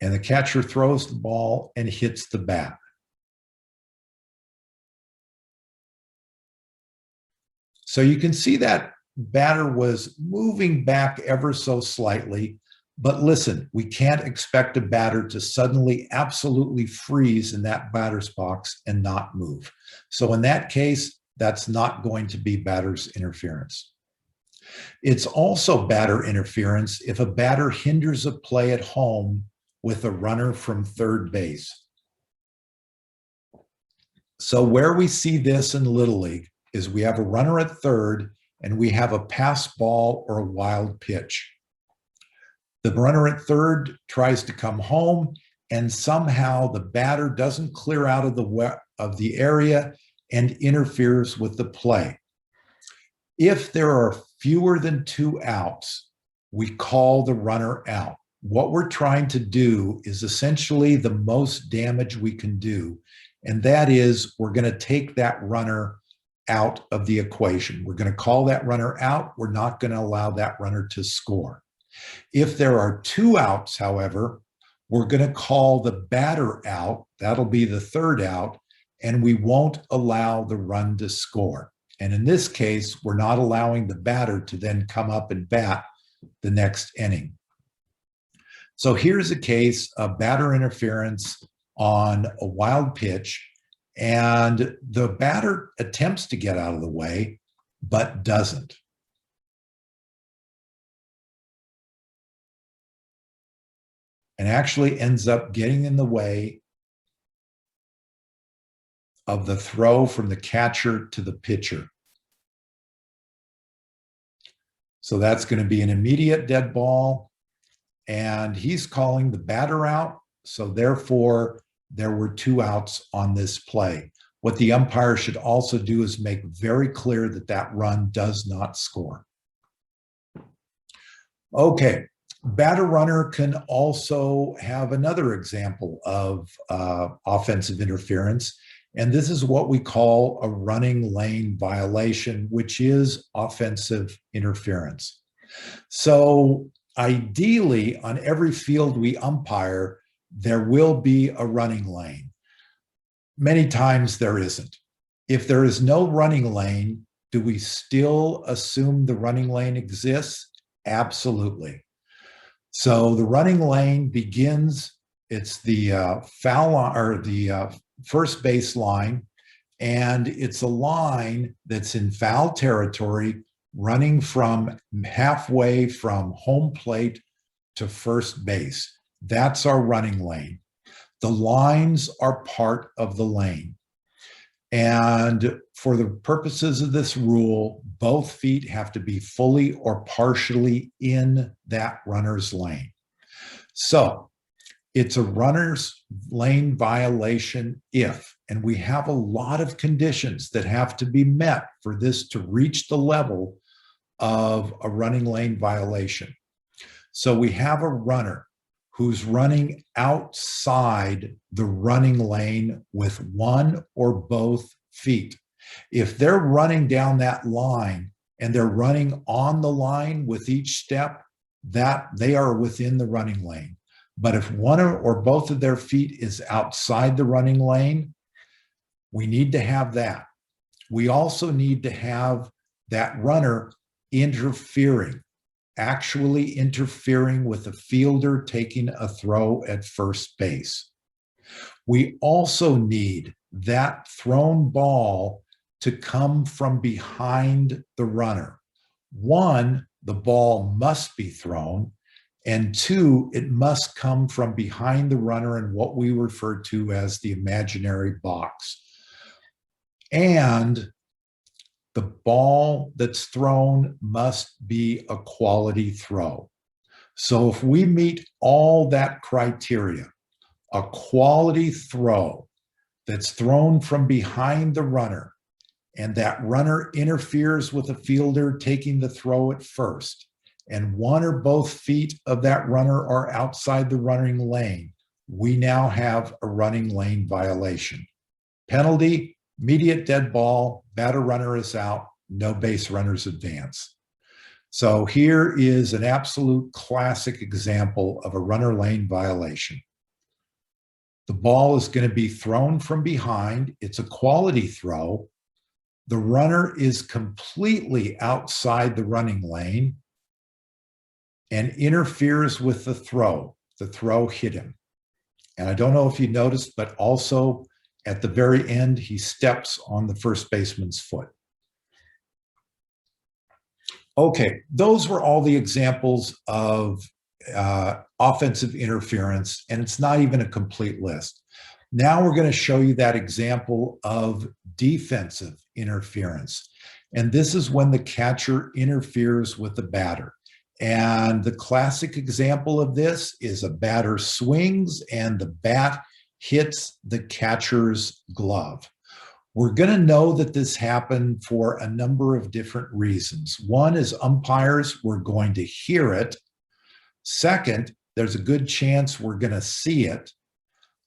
And the catcher throws the ball and hits the bat. So you can see that batter was moving back ever so slightly, but listen, we can't expect a batter to suddenly absolutely freeze in that batter's box and not move. So in that case, that's not going to be batter's interference. It's also batter interference if a batter hinders a play at home with a runner from third base. So where we see this in Little League is we have a runner at third and we have a pass ball or a wild pitch. The runner at third tries to come home and somehow the batter doesn't clear out of the area and interferes with the play. If there are fewer than 2 outs, we call the runner out. What we're trying to do is essentially the most damage we can do, and that is we're going to take that runner out of the equation. We're going to call that runner out. We're not going to allow that runner to score. If there are 2 outs, however, we're going to call the batter out. That'll be the third out, and we won't allow the run to score. And in this case, we're not allowing the batter to then come up and bat the next inning. So here's a case of batter interference on a wild pitch, and the batter attempts to get out of the way, but doesn't. And actually ends up getting in the way of the throw from the catcher to the pitcher. So that's going to be an immediate dead ball, and he's calling the batter out. So therefore, there were 2 outs on this play. What the umpire should also do is make very clear that that run does not score. Okay. Batter runner can also have another example of offensive interference, and this is what we call a running lane violation, which is offensive interference. So ideally, on every field we umpire, there will be a running lane. Many times there isn't. If there is no running lane, do we still assume the running lane exists? Absolutely. So the running lane begins, it's the foul or the first base line, and it's a line that's in foul territory running from halfway from home plate to first base. That's our running lane. The lines are part of the lane. And for the purposes of this rule, both feet have to be fully or partially in that runner's lane. So it's a runner's lane violation if, and we have a lot of conditions that have to be met for this to reach the level of a running lane violation. So we have a runner who's running outside the running lane with one or both feet. If they're running down that line and they're running on the line with each step, that they are within the running lane. But if one or both of their feet is outside the running lane, we need to have that. We also need to have that runner interfering, actually interfering with a fielder taking a throw at first base. We also need that thrown ball to come from behind the runner. One, the ball must be thrown, and 2, it must come from behind the runner in what we refer to as the imaginary box. And the ball that's thrown must be a quality throw. So if we meet all that criteria, a quality throw that's thrown from behind the runner, and that runner interferes with a fielder taking the throw at first, and one or both feet of that runner are outside the running lane, we now have a running lane violation. Penalty, immediate dead ball, batter runner is out, no base runners advance. So here is an absolute classic example of a runner lane violation. The ball is going to be thrown from behind. It's a quality throw. The runner is completely outside the running lane and interferes with the throw. The throw hit him. And I don't know if you noticed, but also at the very end, he steps on the first baseman's foot. Okay, those were all the examples of offensive interference, and it's not even a complete list. Now we're going to show you that example of defensive interference. And this is when the catcher interferes with the batter. And the classic example of this is a batter swings and the bat hits the catcher's glove. We're going to know that this happened for a number of different reasons. One is umpires were going to hear it. Second, there's a good chance we're going to see it.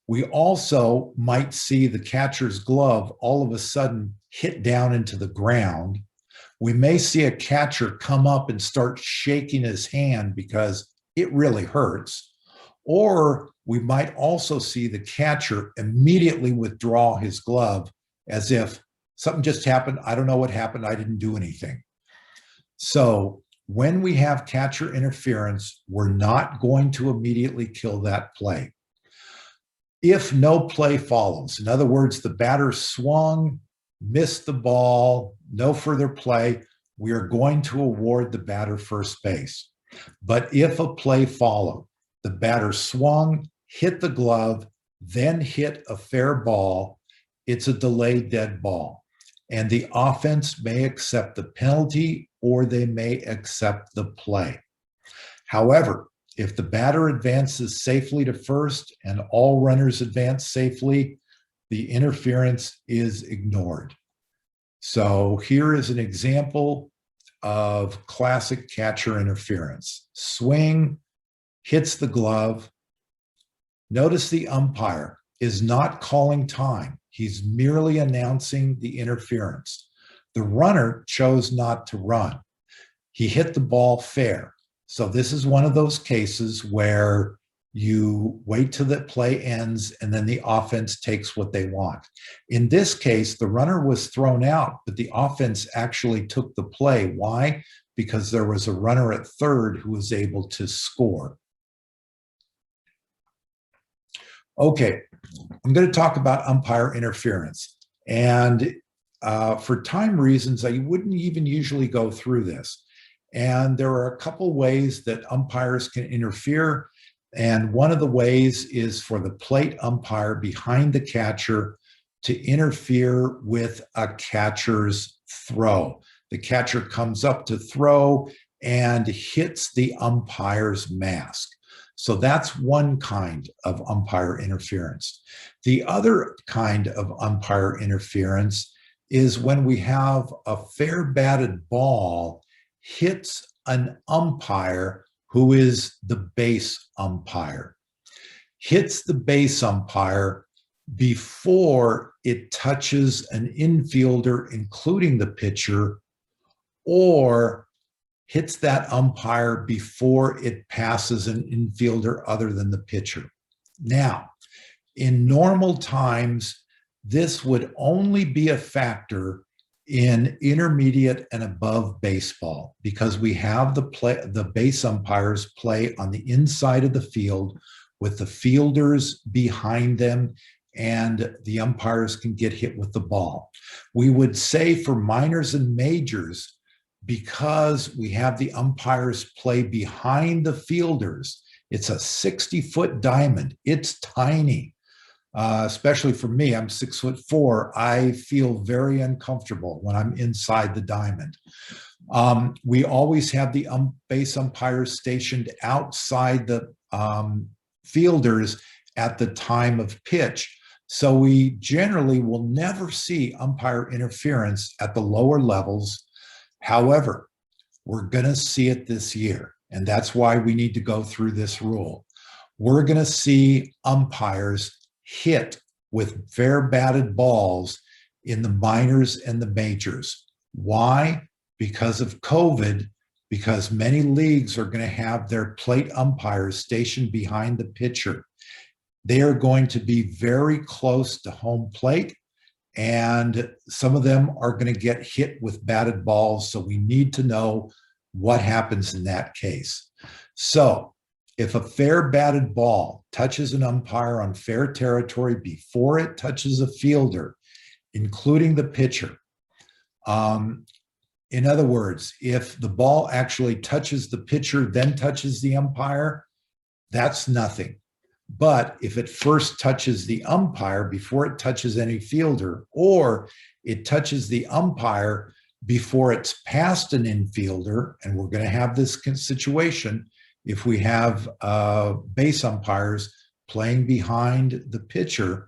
We also might see the catcher's glove all of a sudden hit down into the ground. We may see a catcher come up and start shaking his hand because it really hurts. Or we might also see the catcher immediately withdraw his glove as if something just happened. I don't know what happened. I didn't do anything. So when we have catcher interference, we're not going to immediately kill that play. If no play follows, in other words, the batter swung, missed the ball, no further play, we are going to award the batter first base. But if a play followed, the batter swung, hit the glove, then hit a fair ball, it's a delayed dead ball. And the offense may accept the penalty or they may accept the play. However, if the batter advances safely to first and all runners advance safely, the interference is ignored. So here is an example of classic catcher interference. Swing, hits the glove. Notice the umpire is not calling time. He's merely announcing the interference. The runner chose not to run. He hit the ball fair. So this is one of those cases where you wait till the play ends and then the offense takes what they want. In this case, the runner was thrown out, but the offense actually took the play. Why? Because there was a runner at third who was able to score. Okay, I'm going to talk about umpire interference. And for time reasons, I wouldn't even usually go through this. And there are a couple ways that umpires can interfere. And one of the ways is for the plate umpire behind the catcher to interfere with a catcher's throw. The catcher comes up to throw and hits the umpire's mask. So that's one kind of umpire interference. The other kind of umpire interference is when we have a fair batted ball hits an umpire who is the base umpire, hits the base umpire before it touches an infielder, including the pitcher, or hits that umpire before it passes an infielder other than the pitcher. Now, in normal times, this would only be a factor in intermediate and above baseball because we have the base umpires play on the inside of the field with the fielders behind them, and the umpires can get hit with the ball. We would say for minors and majors, because we have the umpires play behind the fielders, it's a 60-foot diamond. It's tiny. Especially for me, I'm 6'4". I feel very uncomfortable when I'm inside the diamond. We always have the base umpires stationed outside the fielders at the time of pitch. So we generally will never see umpire interference at the lower levels. However, we're going to see it this year, and that's why we need to go through this rule. We're going to see umpires hit with fair batted balls in the minors and the majors. Why? Because of COVID, because many leagues are going to have their plate umpires stationed behind the pitcher. They are going to be very close to home plate, and some of them are going to get hit with batted balls. So we need to know what happens in that case. So if a fair batted ball touches an umpire on fair territory before it touches a fielder, including the pitcher, in other words, if the ball actually touches the pitcher, then touches the umpire, that's nothing. But if it first touches the umpire before it touches any fielder, or it touches the umpire before it's past an infielder, and we're going to have this situation if we have base umpires playing behind the pitcher,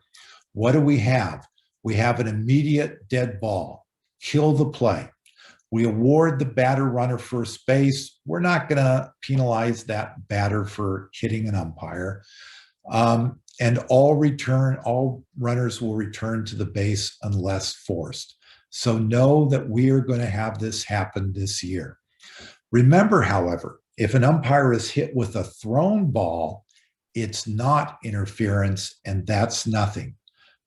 what do we have? We have an immediate dead ball, kill the play. We award the batter runner first base. We're not going to penalize that batter for hitting an umpire. And all runners will return to the base unless forced. So know that we are going to have this happen this year. Remember, however, if an umpire is hit with a thrown ball, it's not interference, and that's nothing.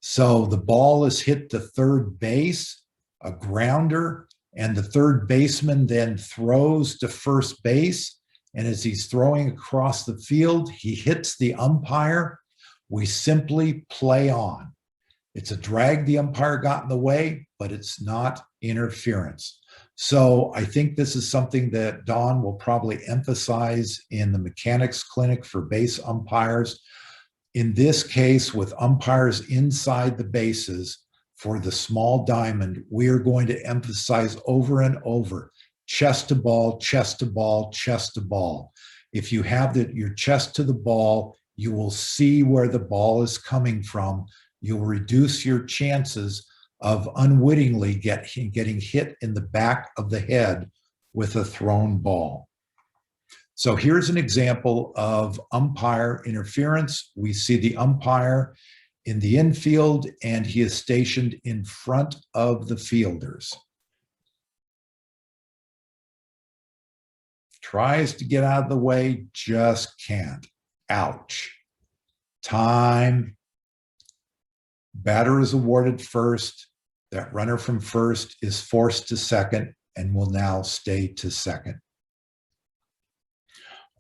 So the ball is hit to third base, a grounder, and the third baseman then throws to first base. And as he's throwing across the field, he hits the umpire. We simply play on. It's a drag the umpire got in the way, but it's not interference. So I think this is something that Don will probably emphasize in the mechanics clinic for base umpires. In this case, with umpires inside the bases for the small diamond, we are going to emphasize over and over, chest to ball, chest to ball, chest to ball. If you have your chest to the ball, you will see where the ball is coming from. You'll reduce your chances of unwittingly getting hit in the back of the head with a thrown ball. So here's an example of umpire interference. We see the umpire in the infield, and he is stationed in front of the fielders. Tries to get out of the way, just can't. Ouch. Time. Batter is awarded first. That runner from first is forced to second and will now stay to second.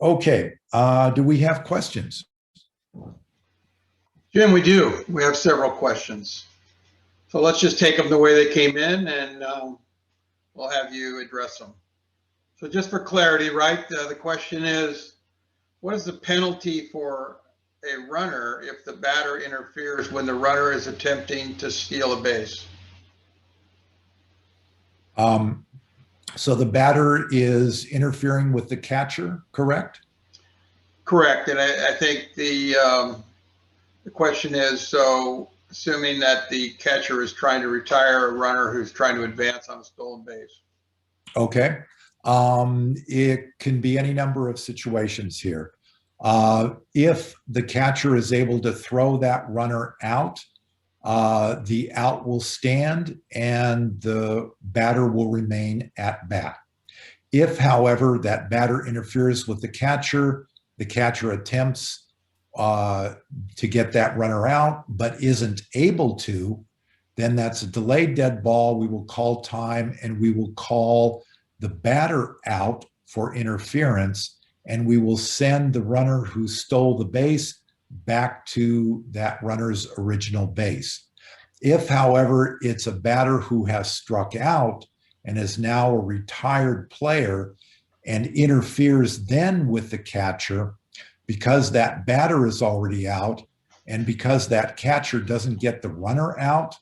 Okay, do we have questions? Jim, we do. We have several questions. So let's just take them the way they came in, and we'll have you address them. So just for clarity, right, the question is, what is the penalty for a runner if the batter interferes when the runner is attempting to steal a base? So the batter is interfering with the catcher, correct? Correct. And I think the question is, so assuming that the catcher is trying to retire a runner who's trying to advance on a stolen base. Okay. It can be any number of situations here. If the catcher is able to throw that runner out, the out will stand and the batter will remain at bat. If, however, that batter interferes with the catcher attempts to get that runner out but isn't able to, then that's a delayed dead ball. We will call time and we will call the batter out for interference, and we will send the runner who stole the base back to that runner's original base. If, however, it's a batter who has struck out and is now a retired player and interferes then with the catcher, because that batter is already out and because that catcher doesn't get the runner out,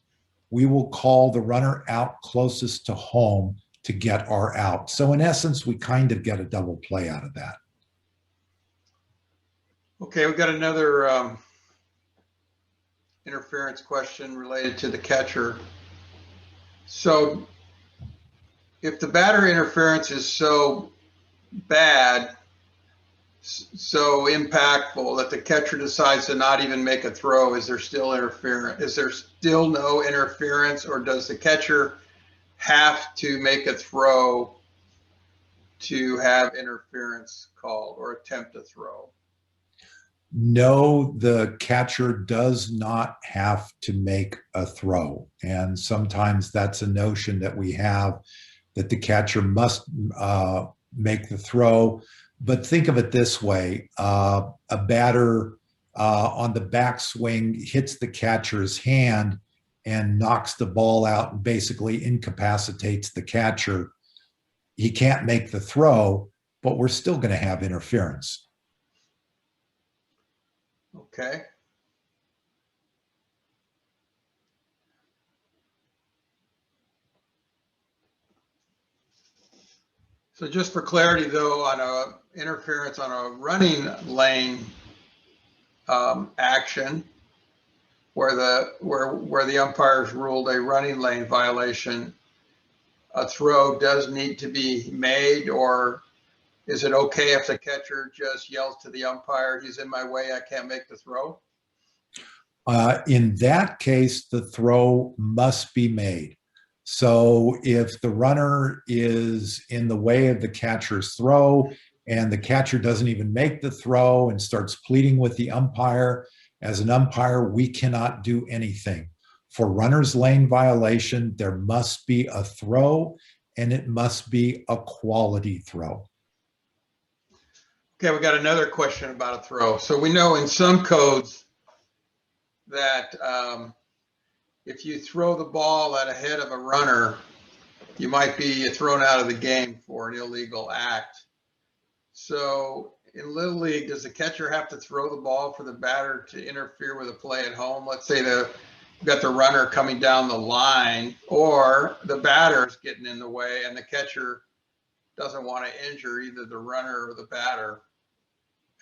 we will call the runner out closest to home to get our out. So in essence, we kind of get a double play out of that. Okay, we've got another interference question related to the catcher. So if the batter interference is so bad, so impactful that the catcher decides to not even make a throw, is there still interference? Is there still no interference, or does the catcher have to make a throw to have interference called or attempt to throw? No, the catcher does not have to make a throw. And sometimes that's a notion that we have, that the catcher must make the throw. But think of it this way, a batter on the backswing hits the catcher's hand and knocks the ball out and basically incapacitates the catcher. He can't make the throw, but we're still going to have interference. Okay. So just for clarity, though, on a interference on a running lane action, where the umpires ruled a running lane violation, a throw does need to be made, or is it okay if the catcher just yells to the umpire, "He's in my way, I can't make the throw"? In that case, the throw must be made. So if the runner is in the way of the catcher's throw and the catcher doesn't even make the throw and starts pleading with the umpire. As an umpire, we cannot do anything. For runner's lane violation, there must be a throw, and it must be a quality throw. Okay, we got another question about a throw. So we know in some codes that if you throw the ball at a head of a runner, you might be thrown out of the game for an illegal act. So in Little League, does the catcher have to throw the ball for the batter to interfere with a play at home? Let's say you've got the runner coming down the line, or the batter's getting in the way and the catcher doesn't want to injure either the runner or the batter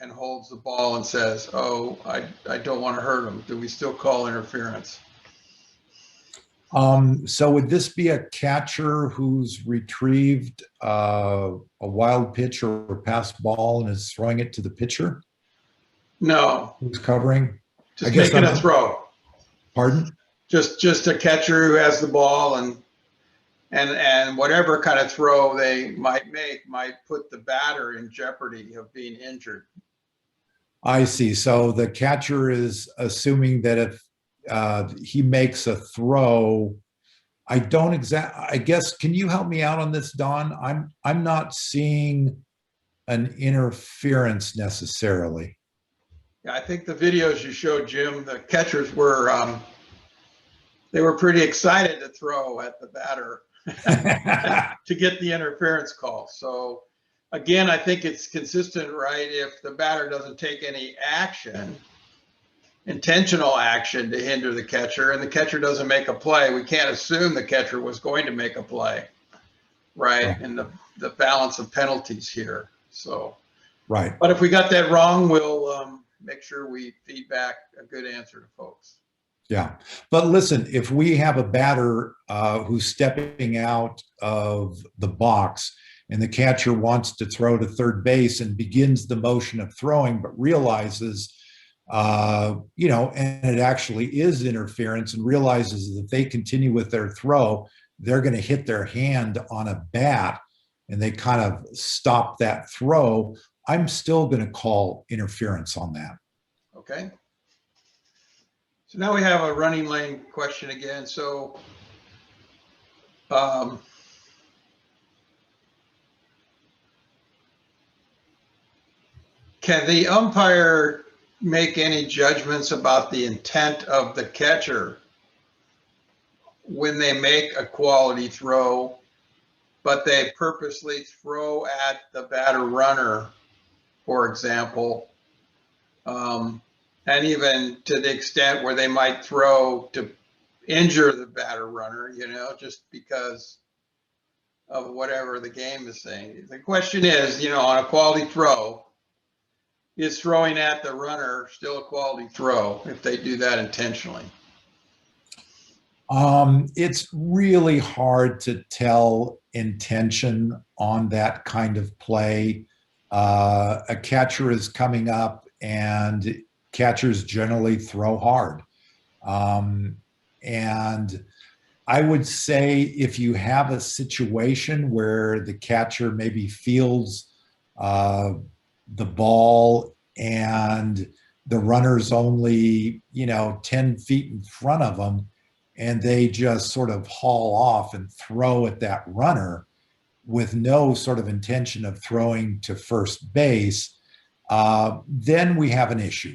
and holds the ball and says, oh, I don't want to hurt him. Do we still call interference? So would this be a catcher who's retrieved a wild pitch or a pass ball and is throwing it to the pitcher? No. Who's covering? Just making a throw. Pardon? Just a catcher who has the ball and whatever kind of throw they might make might put the batter in jeopardy of being injured. I see. So the catcher is assuming that if he makes a throw, I guess, can you help me out on this, Don? I'm not seeing an interference necessarily. Yeah, I think the videos you showed, Jim, the catchers were they were pretty excited to throw at the batter to get the interference call. So again, I think it's consistent, right? If the batter doesn't take any action, intentional action to hinder the catcher, and the catcher doesn't make a play, we can't assume the catcher was going to make a play, right? And the balance of penalties here. So, right. But if we got that wrong, we'll make sure we feed back a good answer to folks. Yeah. But listen, if we have a batter who's stepping out of the box and the catcher wants to throw to third base and begins the motion of throwing, but realizes, and it actually is interference, and realizes that if they continue with their throw, they're going to hit their hand on a bat and they kind of stop that throw, I'm still going to call interference on that. Okay. So now we have a running lane question again. So can the umpire make any judgments about the intent of the catcher when they make a quality throw, but they purposely throw at the batter runner, for example, and even to the extent where they might throw to injure the batter runner, just because of whatever the game is saying. The question is, on a quality throw, is throwing at the runner still a quality throw if they do that intentionally? It's really hard to tell intention on that kind of play. A catcher is coming up and catchers generally throw hard. And I would say if you have a situation where the catcher maybe fields the ball and the runner's only, 10 feet in front of them, and they just sort of haul off and throw at that runner with no sort of intention of throwing to first base, then we have an issue.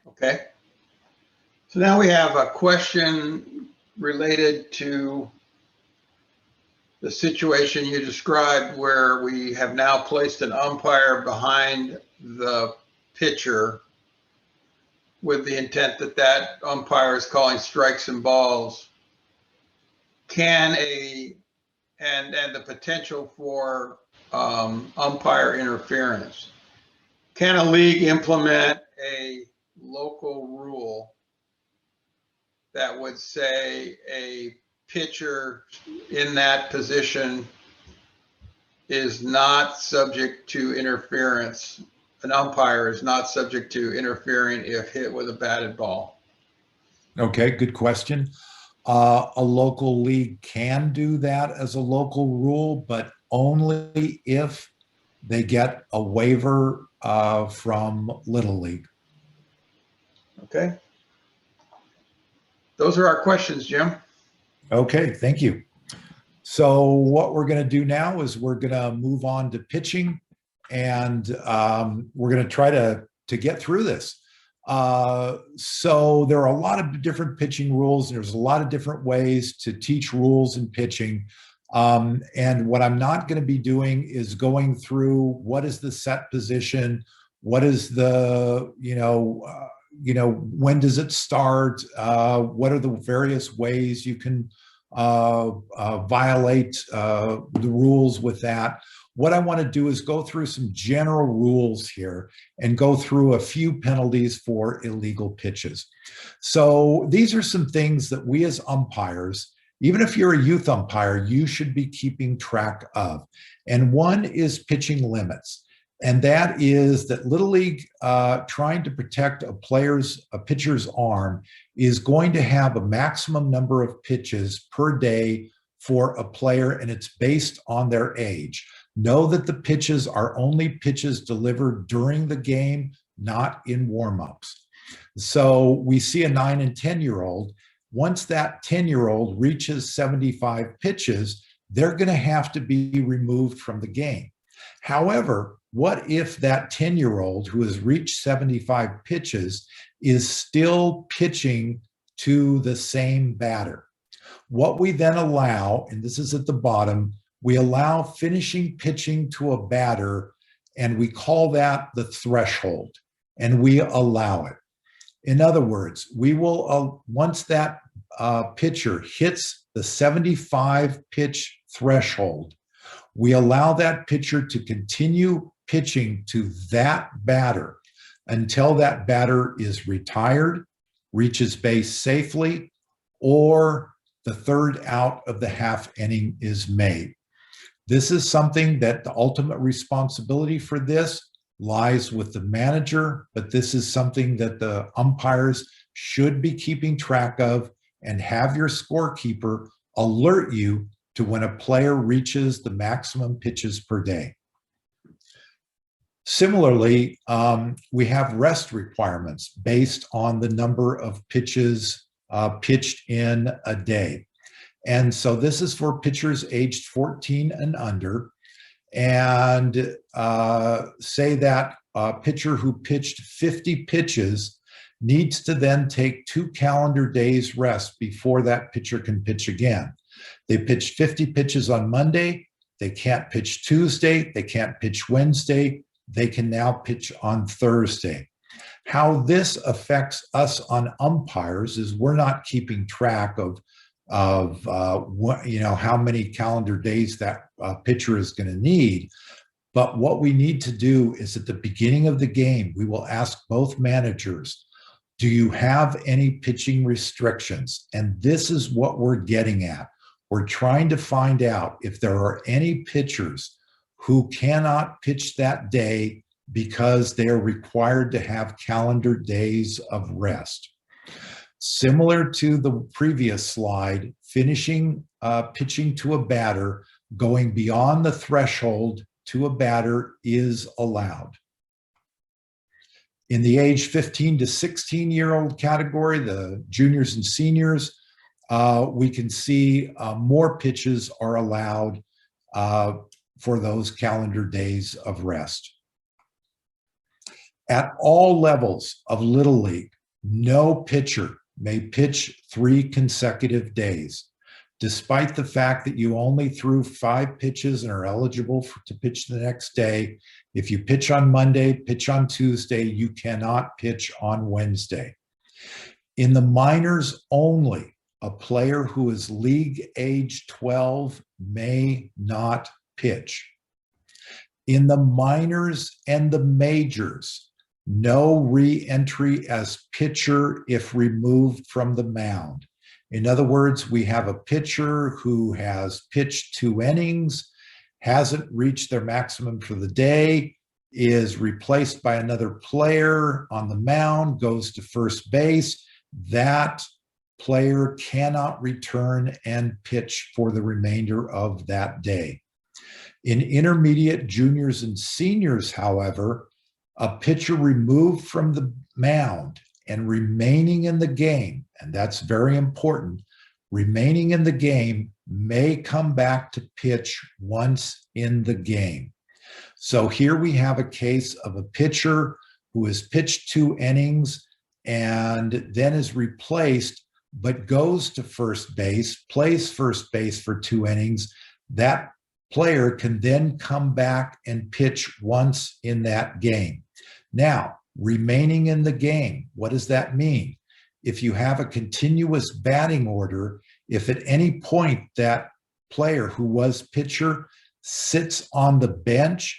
Okay. So now we have a question related to the situation you described where we have now placed an umpire behind the pitcher with the intent that that umpire is calling strikes and balls. And the potential for umpire interference. Can a league implement a local rule that would say a pitcher in that position is not subject to interference? An umpire is not subject to interfering if hit with a batted ball. Okay, good question. A local league can do that as a local rule, but only if they get a waiver from Little League. Okay. Those are our questions, Jim. Okay, thank you. So what we're going to do now is we're going to move on to pitching, and we're going to try to get through this. So there are a lot of different pitching rules. There's a lot of different ways to teach rules in pitching. And what I'm not going to be doing is going through what is the set position, what is the, when does it start? What are the various ways you can violate the rules with that? What I want to do is go through some general rules here and go through a few penalties for illegal pitches. So these are some things that we as umpires, even if you're a youth umpire, you should be keeping track of. And one is pitching limits. And that is that Little League, trying to protect a pitcher's arm, is going to have a maximum number of pitches per day for a player, and it's based on their age. Know that the pitches are only pitches delivered during the game, not in warm-ups. So we see a 9 and 10-year-old. Once that 10-year-old reaches 75 pitches, they're going to have to be removed from the game. However, what if that 10-year-old who has reached 75 pitches is still pitching to the same batter? What we then allow, and this is at the bottom, we allow finishing pitching to a batter, and we call that the threshold, and we allow it. In other words, we will, once that pitcher hits the 75 pitch threshold, we allow that pitcher to continue pitching to that batter until that batter is retired, reaches base safely, or the third out of the half inning is made. This is something that the ultimate responsibility for this lies with the manager, but this is something that the umpires should be keeping track of, and have your scorekeeper alert you to when a player reaches the maximum pitches per day. Similarly, we have rest requirements based on the number of pitches pitched in a day. And so this is for pitchers aged 14 and under. And say that a pitcher who pitched 50 pitches needs to then take 2 calendar days rest before that pitcher can pitch again. They pitched 50 pitches on Monday. They can't pitch Tuesday. They can't pitch Wednesday. They can now pitch on Thursday. How this affects us on umpires is we're not keeping track of how many calendar days that pitcher is going to need. But what we need to do is at the beginning of the game, we will ask both managers, do you have any pitching restrictions? And this is what we're getting at. We're trying to find out if there are any pitchers who cannot pitch that day because they are required to have calendar days of rest. Similar to the previous slide, finishing pitching to a batter, going beyond the threshold to a batter is allowed. In the age 15 to 16-year-old category, the juniors and seniors, we can see more pitches are allowed for those calendar days of rest. At all levels of Little League, no pitcher may pitch 3 consecutive days. Despite the fact that you only threw 5 pitches and are eligible to pitch the next day, if you pitch on Monday, pitch on Tuesday, you cannot pitch on Wednesday. In the minors only, a player who is league age 12 may not pitch. In the minors and the majors, no re-entry as pitcher if removed from the mound. In other words, we have a pitcher who has pitched 2 innings, hasn't reached their maximum for the day, is replaced by another player on the mound, goes to first base. That player cannot return and pitch for the remainder of that day. In intermediate, juniors, and seniors, however, a pitcher removed from the mound and remaining in the game, and that's very important, remaining in the game may come back to pitch once in the game. So here we have a case of a pitcher who has pitched 2 innings and then is replaced, but goes to first base, plays first base for 2 innings. That player can then come back and pitch once in that game. Now, remaining in the game, what does that mean? If you have a continuous batting order, if at any point that player who was pitcher sits on the bench,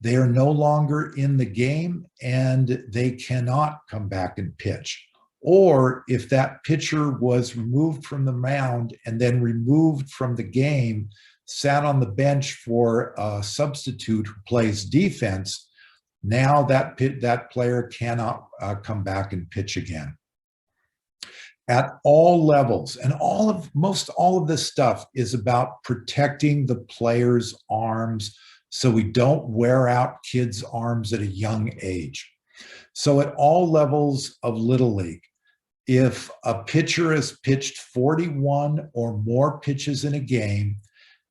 they are no longer in the game and they cannot come back and pitch. Or if that pitcher was removed from the mound and then removed from the game, sat on the bench for a substitute who plays defense, now that player cannot come back and pitch again. At all levels, and most all of this stuff is about protecting the player's arms so we don't wear out kids' arms at a young age. So at all levels of Little League, if a pitcher has pitched 41 or more pitches in a game,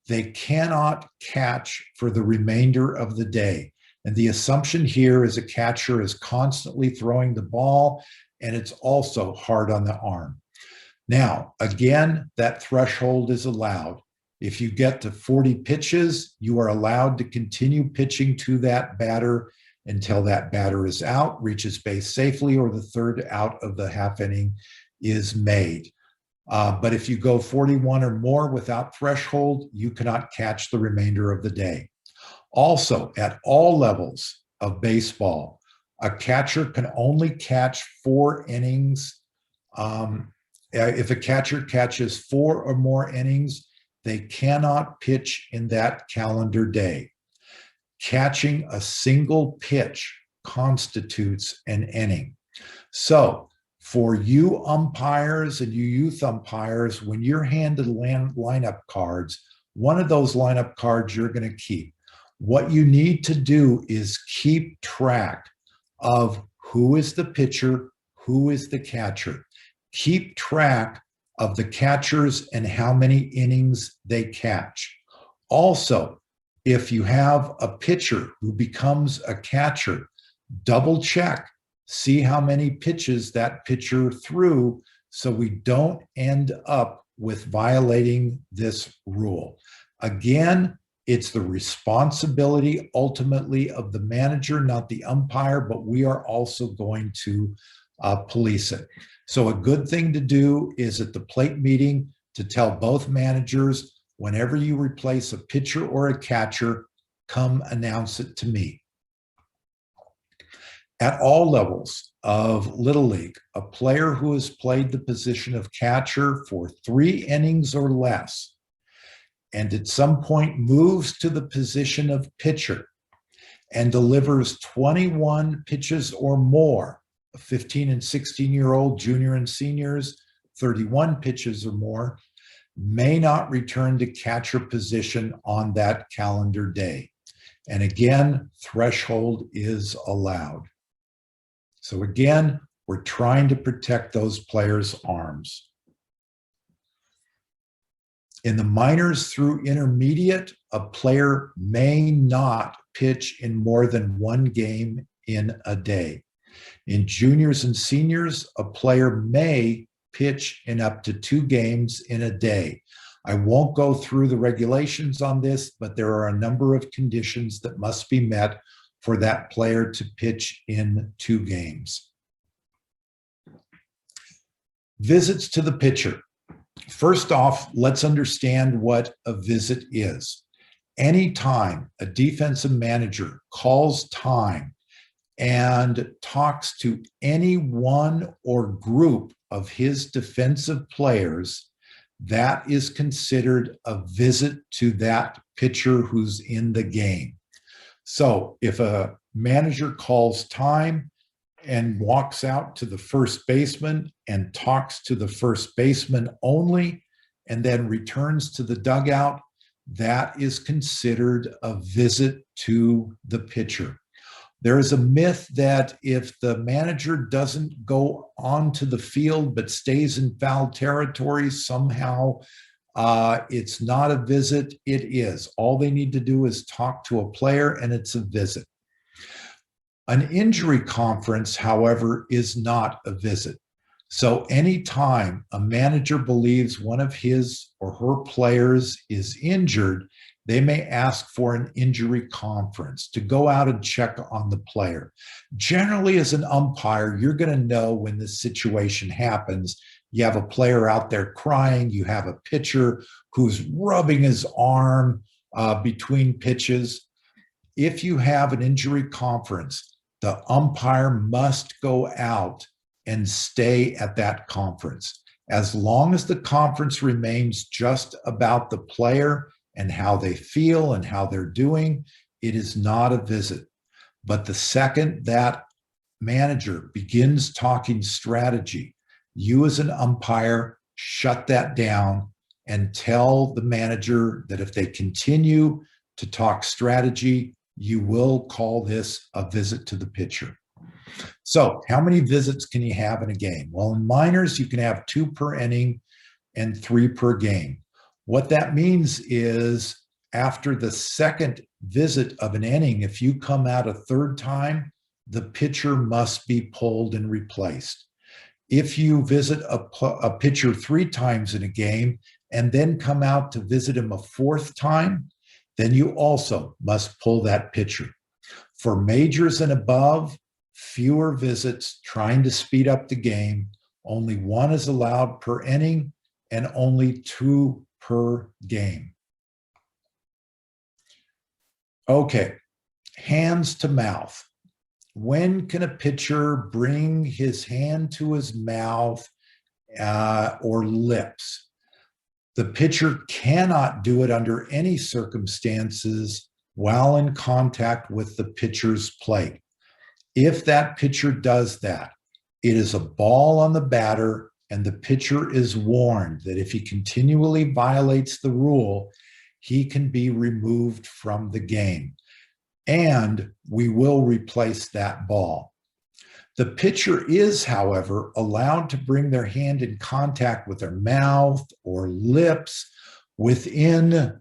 they cannot catch for the remainder of the day. And the assumption here is a catcher is constantly throwing the ball, and it's also hard on the arm. Now, again, that threshold is allowed. If you get to 40 pitches, you are allowed to continue pitching to that batter until that batter is out, reaches base safely, or the third out of the half inning is made. But if you go 41 or more without threshold, you cannot catch the remainder of the day. Also, at all levels of baseball, a catcher can only catch 4 innings. If a catcher catches 4 or more innings, they cannot pitch in that calendar day. Catching a single pitch constitutes an inning. So for you umpires and you youth umpires, when you're handed lineup cards, one of those lineup cards you're going to keep. What you need to do is keep track of who is the pitcher, who is the catcher. Keep track of the catchers and how many innings they catch. Also, if you have a pitcher who becomes a catcher, double check, see how many pitches that pitcher threw so we don't end up with violating this rule. Again, it's the responsibility ultimately of the manager, not the umpire, but we are also going to police it. So a good thing to do is at the plate meeting to tell both managers, whenever you replace a pitcher or a catcher, come announce it to me. At all levels of Little League, a player who has played the position of catcher for 3 innings or less, and at some point moves to the position of pitcher and delivers 21 pitches or more, 15 and 16-year-old junior and seniors, 31 pitches or more, may not return to catcher position on that calendar day. And again, threshold is allowed. So again, we're trying to protect those players' arms. In the minors through intermediate, a player may not pitch in more than 1 game in a day. In juniors and seniors, a player may pitch in up to 2 games in a day. I won't go through the regulations on this, but there are a number of conditions that must be met for that player to pitch in 2 games. Visits to the pitcher. First off, let's understand what a visit is. Anytime a defensive manager calls time and talks to any one or group of his defensive players, that is considered a visit to that pitcher who's in the game. So if a manager calls time and walks out to the first baseman and talks to the first baseman only, and then returns to the dugout, that is considered a visit to the pitcher. There is a myth that if the manager doesn't go onto the field but stays in foul territory, somehow it's not a visit. It is. All they need to do is talk to a player, and it's a visit. An injury conference, however, is not a visit. So anytime a manager believes one of his or her players is injured, they may ask for an injury conference to go out and check on the player. Generally, as an umpire, you're going to know when this situation happens. You have a player out there crying. You have a pitcher who's rubbing his arm between pitches. If you have an injury conference, the umpire must go out and stay at that conference. As long as the conference remains just about the player and how they feel and how they're doing, it is not a visit. But the second that manager begins talking strategy, you as an umpire shut that down and tell the manager that if they continue to talk strategy, you will call this a visit to the pitcher. So how many visits can you have in a game? Well, in minors, you can have 2 per inning and 3 per game. What that means is after the second visit of an inning, if you come out a third time, the pitcher must be pulled and replaced. If you visit a pitcher 3 times in a game and then come out to visit him a 4th time, then you also must pull that pitcher. For majors and above, fewer visits, trying to speed up the game. Only 1 is allowed per inning and only 2 per game. Okay, hands to mouth. When can a pitcher bring his hand to his mouth or lips? The pitcher cannot do it under any circumstances while in contact with the pitcher's plate. If that pitcher does that, it is a ball on the batter, and the pitcher is warned that if he continually violates the rule, he can be removed from the game, and we will replace that ball. The pitcher is, however, allowed to bring their hand in contact with their mouth or lips within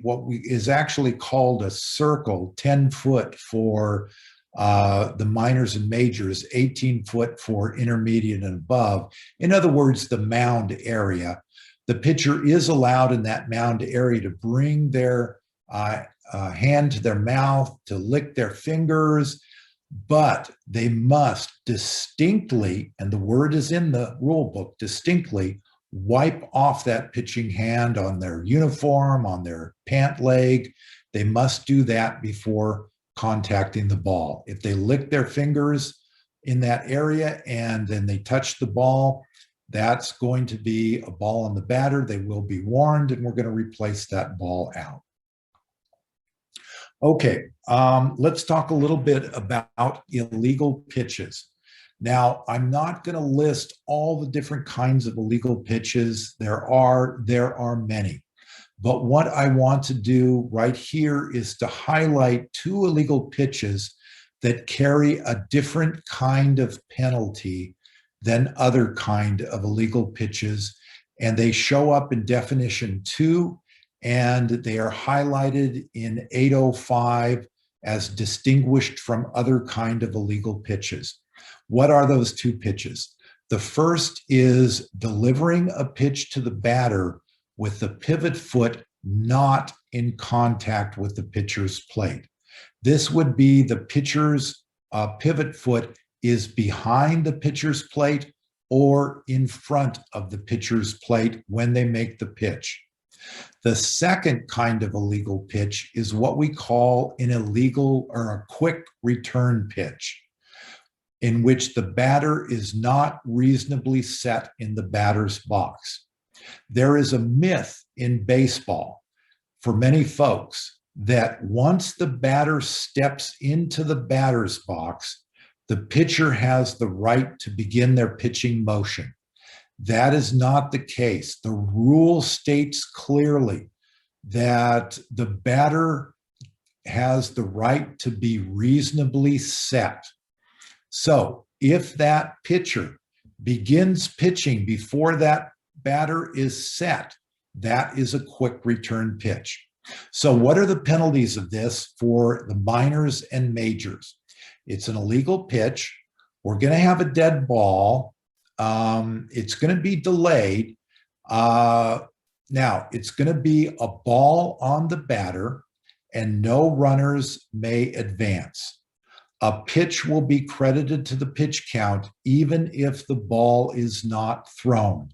what is actually called a circle, 10 foot for the minors and majors, 18 foot for intermediate and above. In other words, the mound area. The pitcher is allowed in that mound area to bring their hand to their mouth, to lick their fingers, but they must distinctly, and the word is in the rule book, distinctly wipe off that pitching hand on their uniform, on their pant leg. They must do that before contacting the ball. If they lick their fingers in that area and then they touch the ball, that's going to be a ball on the batter. They will be warned, and we're going to replace that ball out. Okay, let's talk a little bit about illegal pitches. Now, I'm not going to list all the different kinds of illegal pitches. There are many. But what I want to do right here is to highlight 2 illegal pitches that carry a different kind of penalty than other kind of illegal pitches. And they show up in definition 2, and they are highlighted in 805 as distinguished from other kind of illegal pitches. What are those 2 pitches? The first is delivering a pitch to the batter with the pivot foot not in contact with the pitcher's plate. This would be the pitcher's pivot foot is behind the pitcher's plate or in front of the pitcher's plate when they make the pitch. The second kind of illegal pitch is what we call an illegal or a quick return pitch, in which the batter is not reasonably set in the batter's box. There is a myth in baseball for many folks that once the batter steps into the batter's box, the pitcher has the right to begin their pitching motion. That is not the case. The rule states clearly that the batter has the right to be reasonably set. So if that pitcher begins pitching before that batter is set, that is a quick return pitch. So what are the penalties of this for the minors and majors? It's an illegal pitch. We're going to have a dead ball. It's going to be delayed. Now, it's going to be a ball on the batter and no runners may advance. A pitch will be credited to the pitch count even if the ball is not thrown.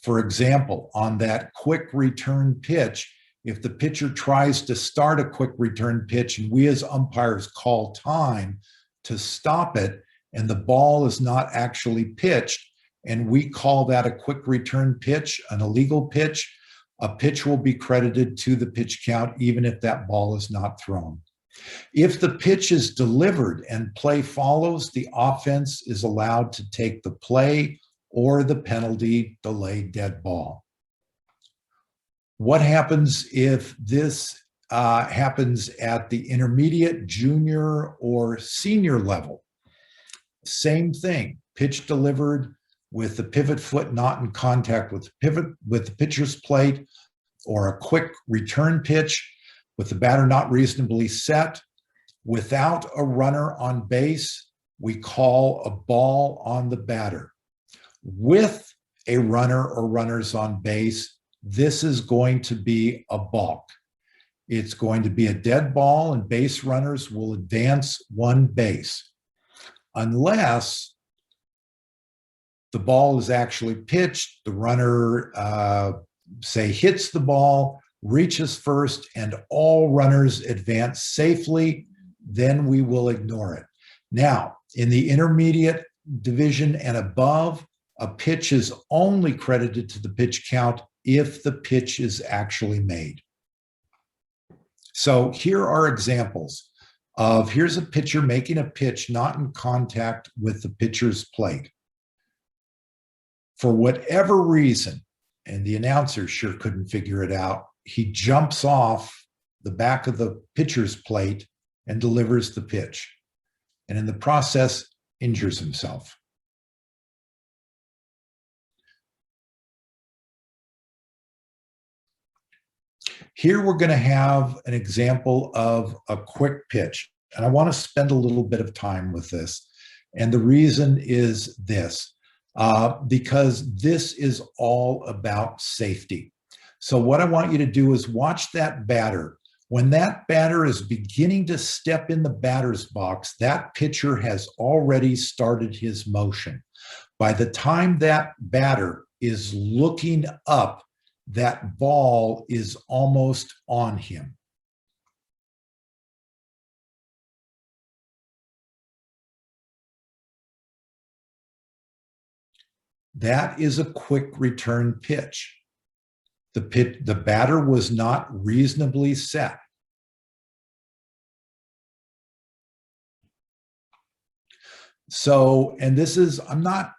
For example, on that quick return pitch, if the pitcher tries to start a quick return pitch and we as umpires call time to stop it and the ball is not actually pitched and we call that a quick return pitch, an illegal pitch, a pitch will be credited to the pitch count even if that ball is not thrown. If the pitch is delivered and play follows, the offense is allowed to take the play or the penalty, delayed dead ball. What happens if this happens at the intermediate, junior, or senior level? Same thing, pitch delivered with the pivot foot not in contact with the pitcher's plate, or a quick return pitch with the batter not reasonably set. Without a runner on base, we call a ball on the batter. With a runner or runners on base, this is going to be a balk. It's going to be a dead ball and base runners will advance one base. Unless the ball is actually pitched, the runner, say, hits the ball, reaches first, and all runners advance safely, then we will ignore it. Now, in the intermediate division and above, a pitch is only credited to the pitch count if the pitch is actually made. So here are examples of, here's a pitcher making a pitch not in contact with the pitcher's plate. For whatever reason, and the announcer sure couldn't figure it out, he jumps off the back of the pitcher's plate and delivers the pitch, and in the process injures himself. Here we're going to have an example of a quick pitch, and I want to spend a little bit of time with this. And the reason is this, because this is all about safety. So what I want you to do is watch that batter. When that batter is beginning to step in the batter's box, that pitcher has already started his motion. By the time that batter is looking up, that ball is almost on him. That is a quick return pitch. The batter was not reasonably set. So, and this is, I'm not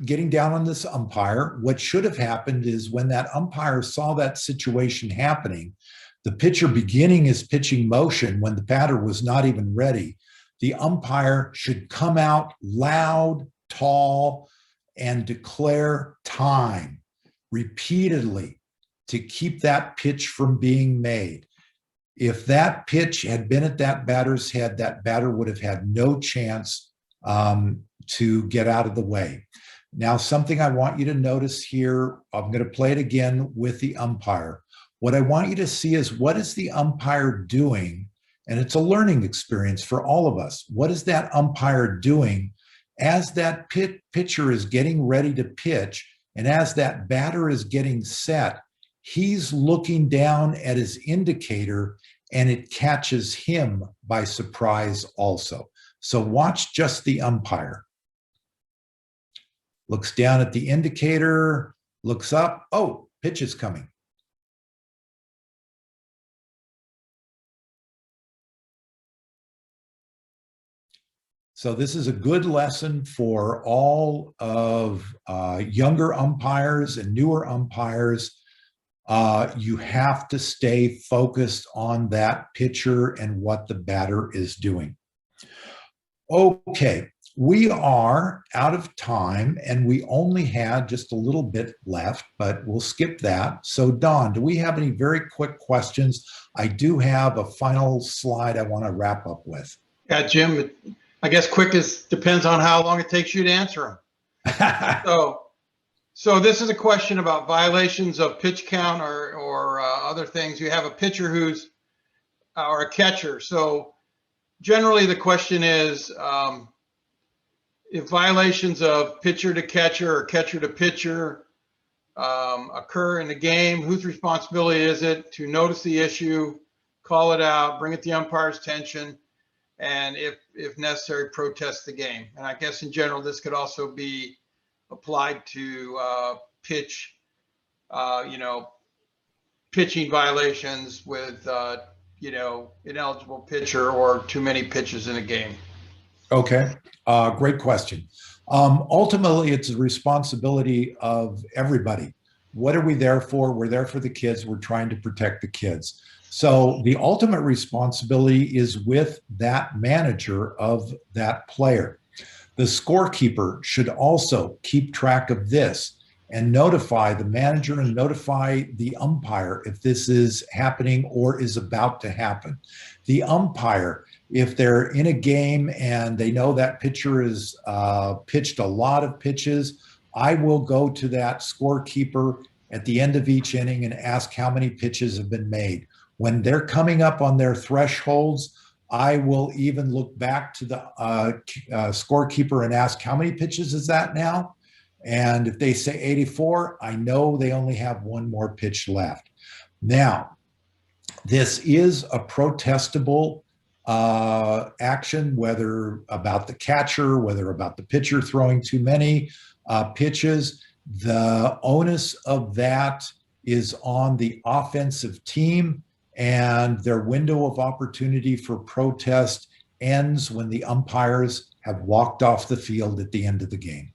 getting down on this umpire. What should have happened is when that umpire saw that situation happening, the pitcher beginning his pitching motion when the batter was not even ready, the umpire should come out loud, tall, and declare time repeatedly to keep that pitch from being made. If that pitch had been at that batter's head, that batter would have had no chance to get out of the way. Now, something I want you to notice here, I'm going to play it again with the umpire. What I want you to see is, what is the umpire doing? And it's a learning experience for all of us. What is that umpire doing as that pitcher is getting ready to pitch, and as that batter is getting set? He's looking down at his indicator and it catches him by surprise also. So watch just the umpire. Looks down at the indicator, looks up, oh, pitch is coming. So this is a good lesson for all of younger umpires and newer umpires. You have to stay focused on that pitcher and what the batter is doing. Okay, we are out of time and we only had just a little bit left, but we'll skip that. So Don, do we have any very quick questions? I do have a final slide I want to wrap up with. Yeah, Jim, I guess quick depends on how long it takes you to answer them. So this is a question about violations of pitch count or other things. You have a pitcher who's or a catcher. So generally the question is if violations of pitcher to catcher or catcher to pitcher occur in the game, whose responsibility is it to notice the issue, call it out, bring it to the umpire's attention, and if necessary, protest the game? And I guess in general, this could also be applied to pitch, pitching violations with, ineligible pitcher or too many pitches in a game. Okay, great question. Ultimately, it's a responsibility of everybody. What are we there for? We're there for the kids. We're trying to protect the kids. So the ultimate responsibility is with that manager of that player. The scorekeeper should also keep track of this and notify the manager and notify the umpire if this is happening or is about to happen. The umpire, if they're in a game and they know that pitcher has pitched a lot of pitches, I will go to that scorekeeper at the end of each inning and ask how many pitches have been made. When they're coming up on their thresholds, I will even look back to the scorekeeper and ask, how many pitches is that now? And if they say 84, I know they only have one more pitch left. Now, this is a protestable action, whether about the catcher, whether about the pitcher throwing too many pitches. The onus of that is on the offensive team, and their window of opportunity for protest ends when the umpires have walked off the field at the end of the game.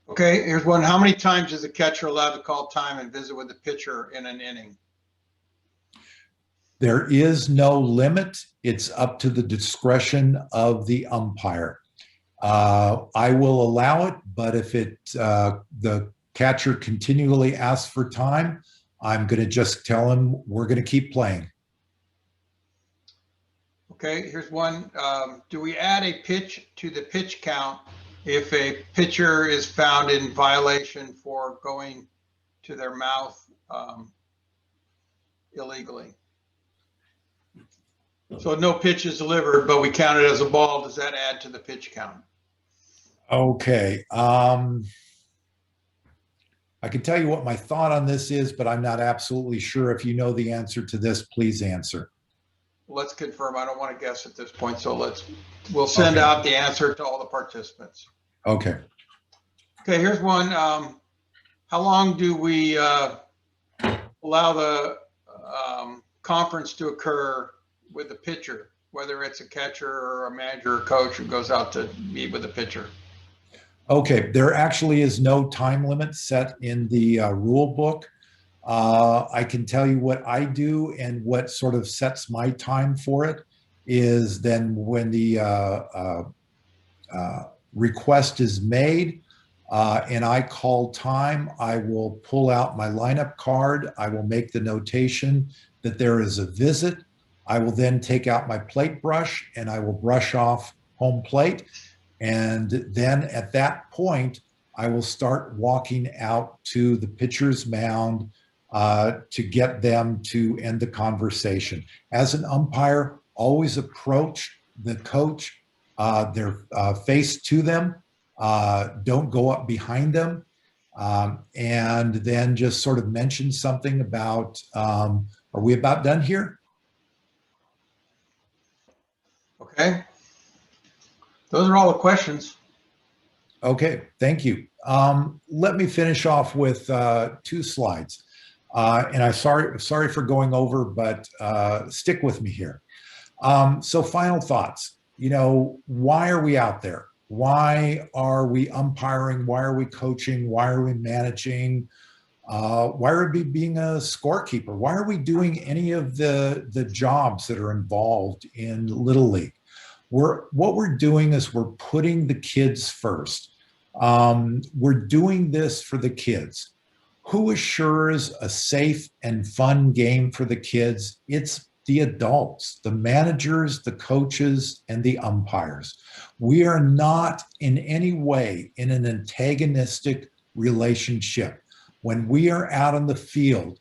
Okay, here's one. How many times is a catcher allowed to call time and visit with the pitcher in an inning? There is no limit. It's up to the discretion of the umpire. I will allow it, but if the catcher continually asks for time, I'm going to just tell him we're going to keep playing. Okay, here's one. Do we add a pitch to the pitch count if a pitcher is found in violation for going to their mouth illegally? So no pitch is delivered, but we count it as a ball. Does that add to the pitch count? Okay. I can tell you what my thought on this is, but I'm not absolutely sure. If you know the answer to this, please answer. Let's confirm. I don't want to guess at this point. So we'll send out the answer to all the participants. Okay. Okay, here's one. How long do we allow the conference to occur with the pitcher, whether it's a catcher or a manager or coach who goes out to meet with the pitcher? Okay, there actually is no time limit set in the rule book. I can tell you what I do, and what sort of sets my time for it is then when the request is made and I call time, I will pull out my lineup card. I will make the notation that there is a visit. I will then take out my plate brush and I will brush off home plate. And then at that point, I will start walking out to the pitcher's mound to get them to end the conversation. As an umpire, always approach the coach, their face to them. Don't go up behind them. And then just sort of mention something about, are we about done here? Okay. Those are all the questions. Okay, thank you. Let me finish off with 2 slides. And I'm sorry for going over, but stick with me here. So final thoughts. why are we out there? Why are we umpiring? Why are we coaching? Why are we managing? Why are we being a scorekeeper? Why are we doing any of the jobs that are involved in Little League? What we're doing is we're putting the kids first. We're doing this for the kids. Who assures a safe and fun game for the kids? It's the adults, the managers, the coaches, and the umpires. We are not in any way in an antagonistic relationship. When we are out on the field,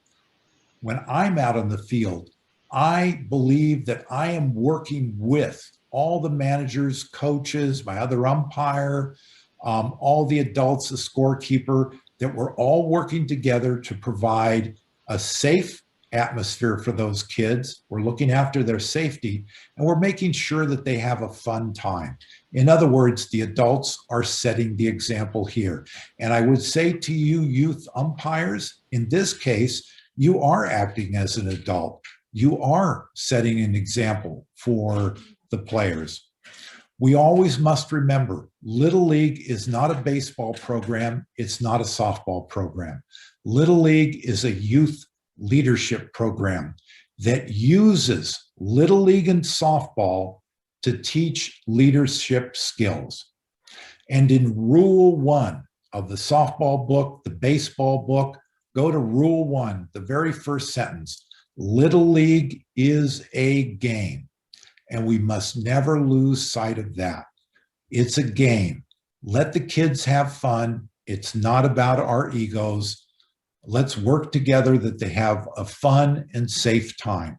when I'm out on the field, I believe that I am working with all the managers, coaches, my other umpire, all the adults, the scorekeeper, that we're all working together to provide a safe atmosphere for those kids. We're looking after their safety, and we're making sure that they have a fun time. In other words, the adults are setting the example here. And I would say to you, youth umpires, in this case, you are acting as an adult. You are setting an example for the players. We always must remember, Little League is not a baseball program. It's not a softball program. Little League is a youth leadership program that uses Little League and softball to teach leadership skills. And in Rule 1 of the softball book, the baseball book, go to Rule 1, the very first sentence. Little League is a game. And we must never lose sight of that. It's a game. Let the kids have fun. It's not about our egos. Let's work together that they have a fun and safe time.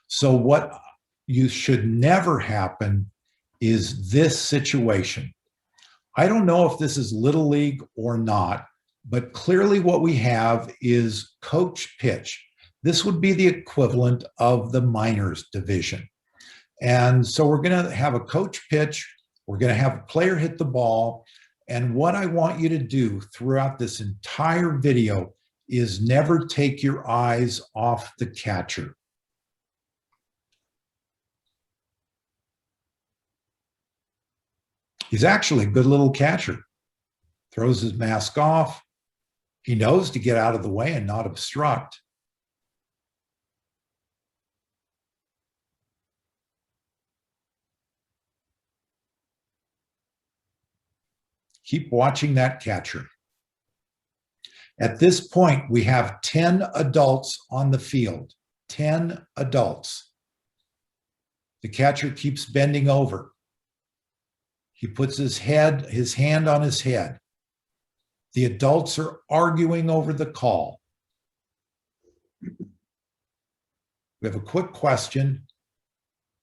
So what you should never happen is this situation. I don't know if this is Little League or not, but clearly what we have is coach pitch. This would be the equivalent of the minors division. And so we're going to have a coach pitch. We're going to have a player hit the ball. And what I want you to do throughout this entire video is never take your eyes off the catcher. He's actually a good little catcher. Throws his mask off. He knows to get out of the way and not obstruct. Keep watching that catcher. At this point, we have 10 adults on the field, 10 adults. The catcher keeps bending over. He puts his hand on his head. The adults are arguing over the call. We have a quick question,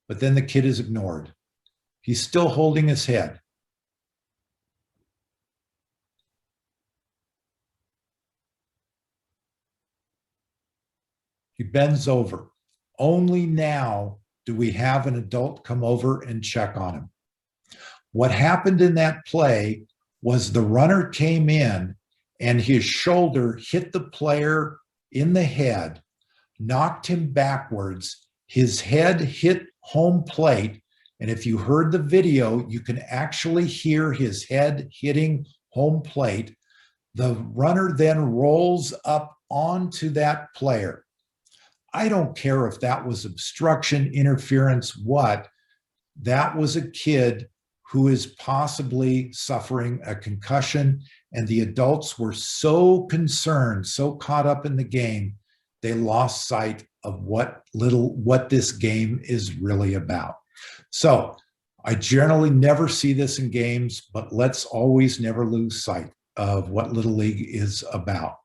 but then the kid is ignored. He's still holding his head. He bends over. Only now do we have an adult come over and check on him. What happened in that play was the runner came in and his shoulder hit the player in the head, knocked him backwards. His head hit home plate. And if you heard the video, you can actually hear his head hitting home plate. The runner then rolls up onto that player. I don't care if that was obstruction, interference, what. That was a kid who is possibly suffering a concussion, and the adults were so concerned, so caught up in the game, they lost sight of what this game is really about. So I generally never see this in games, but let's always never lose sight of what Little League is about.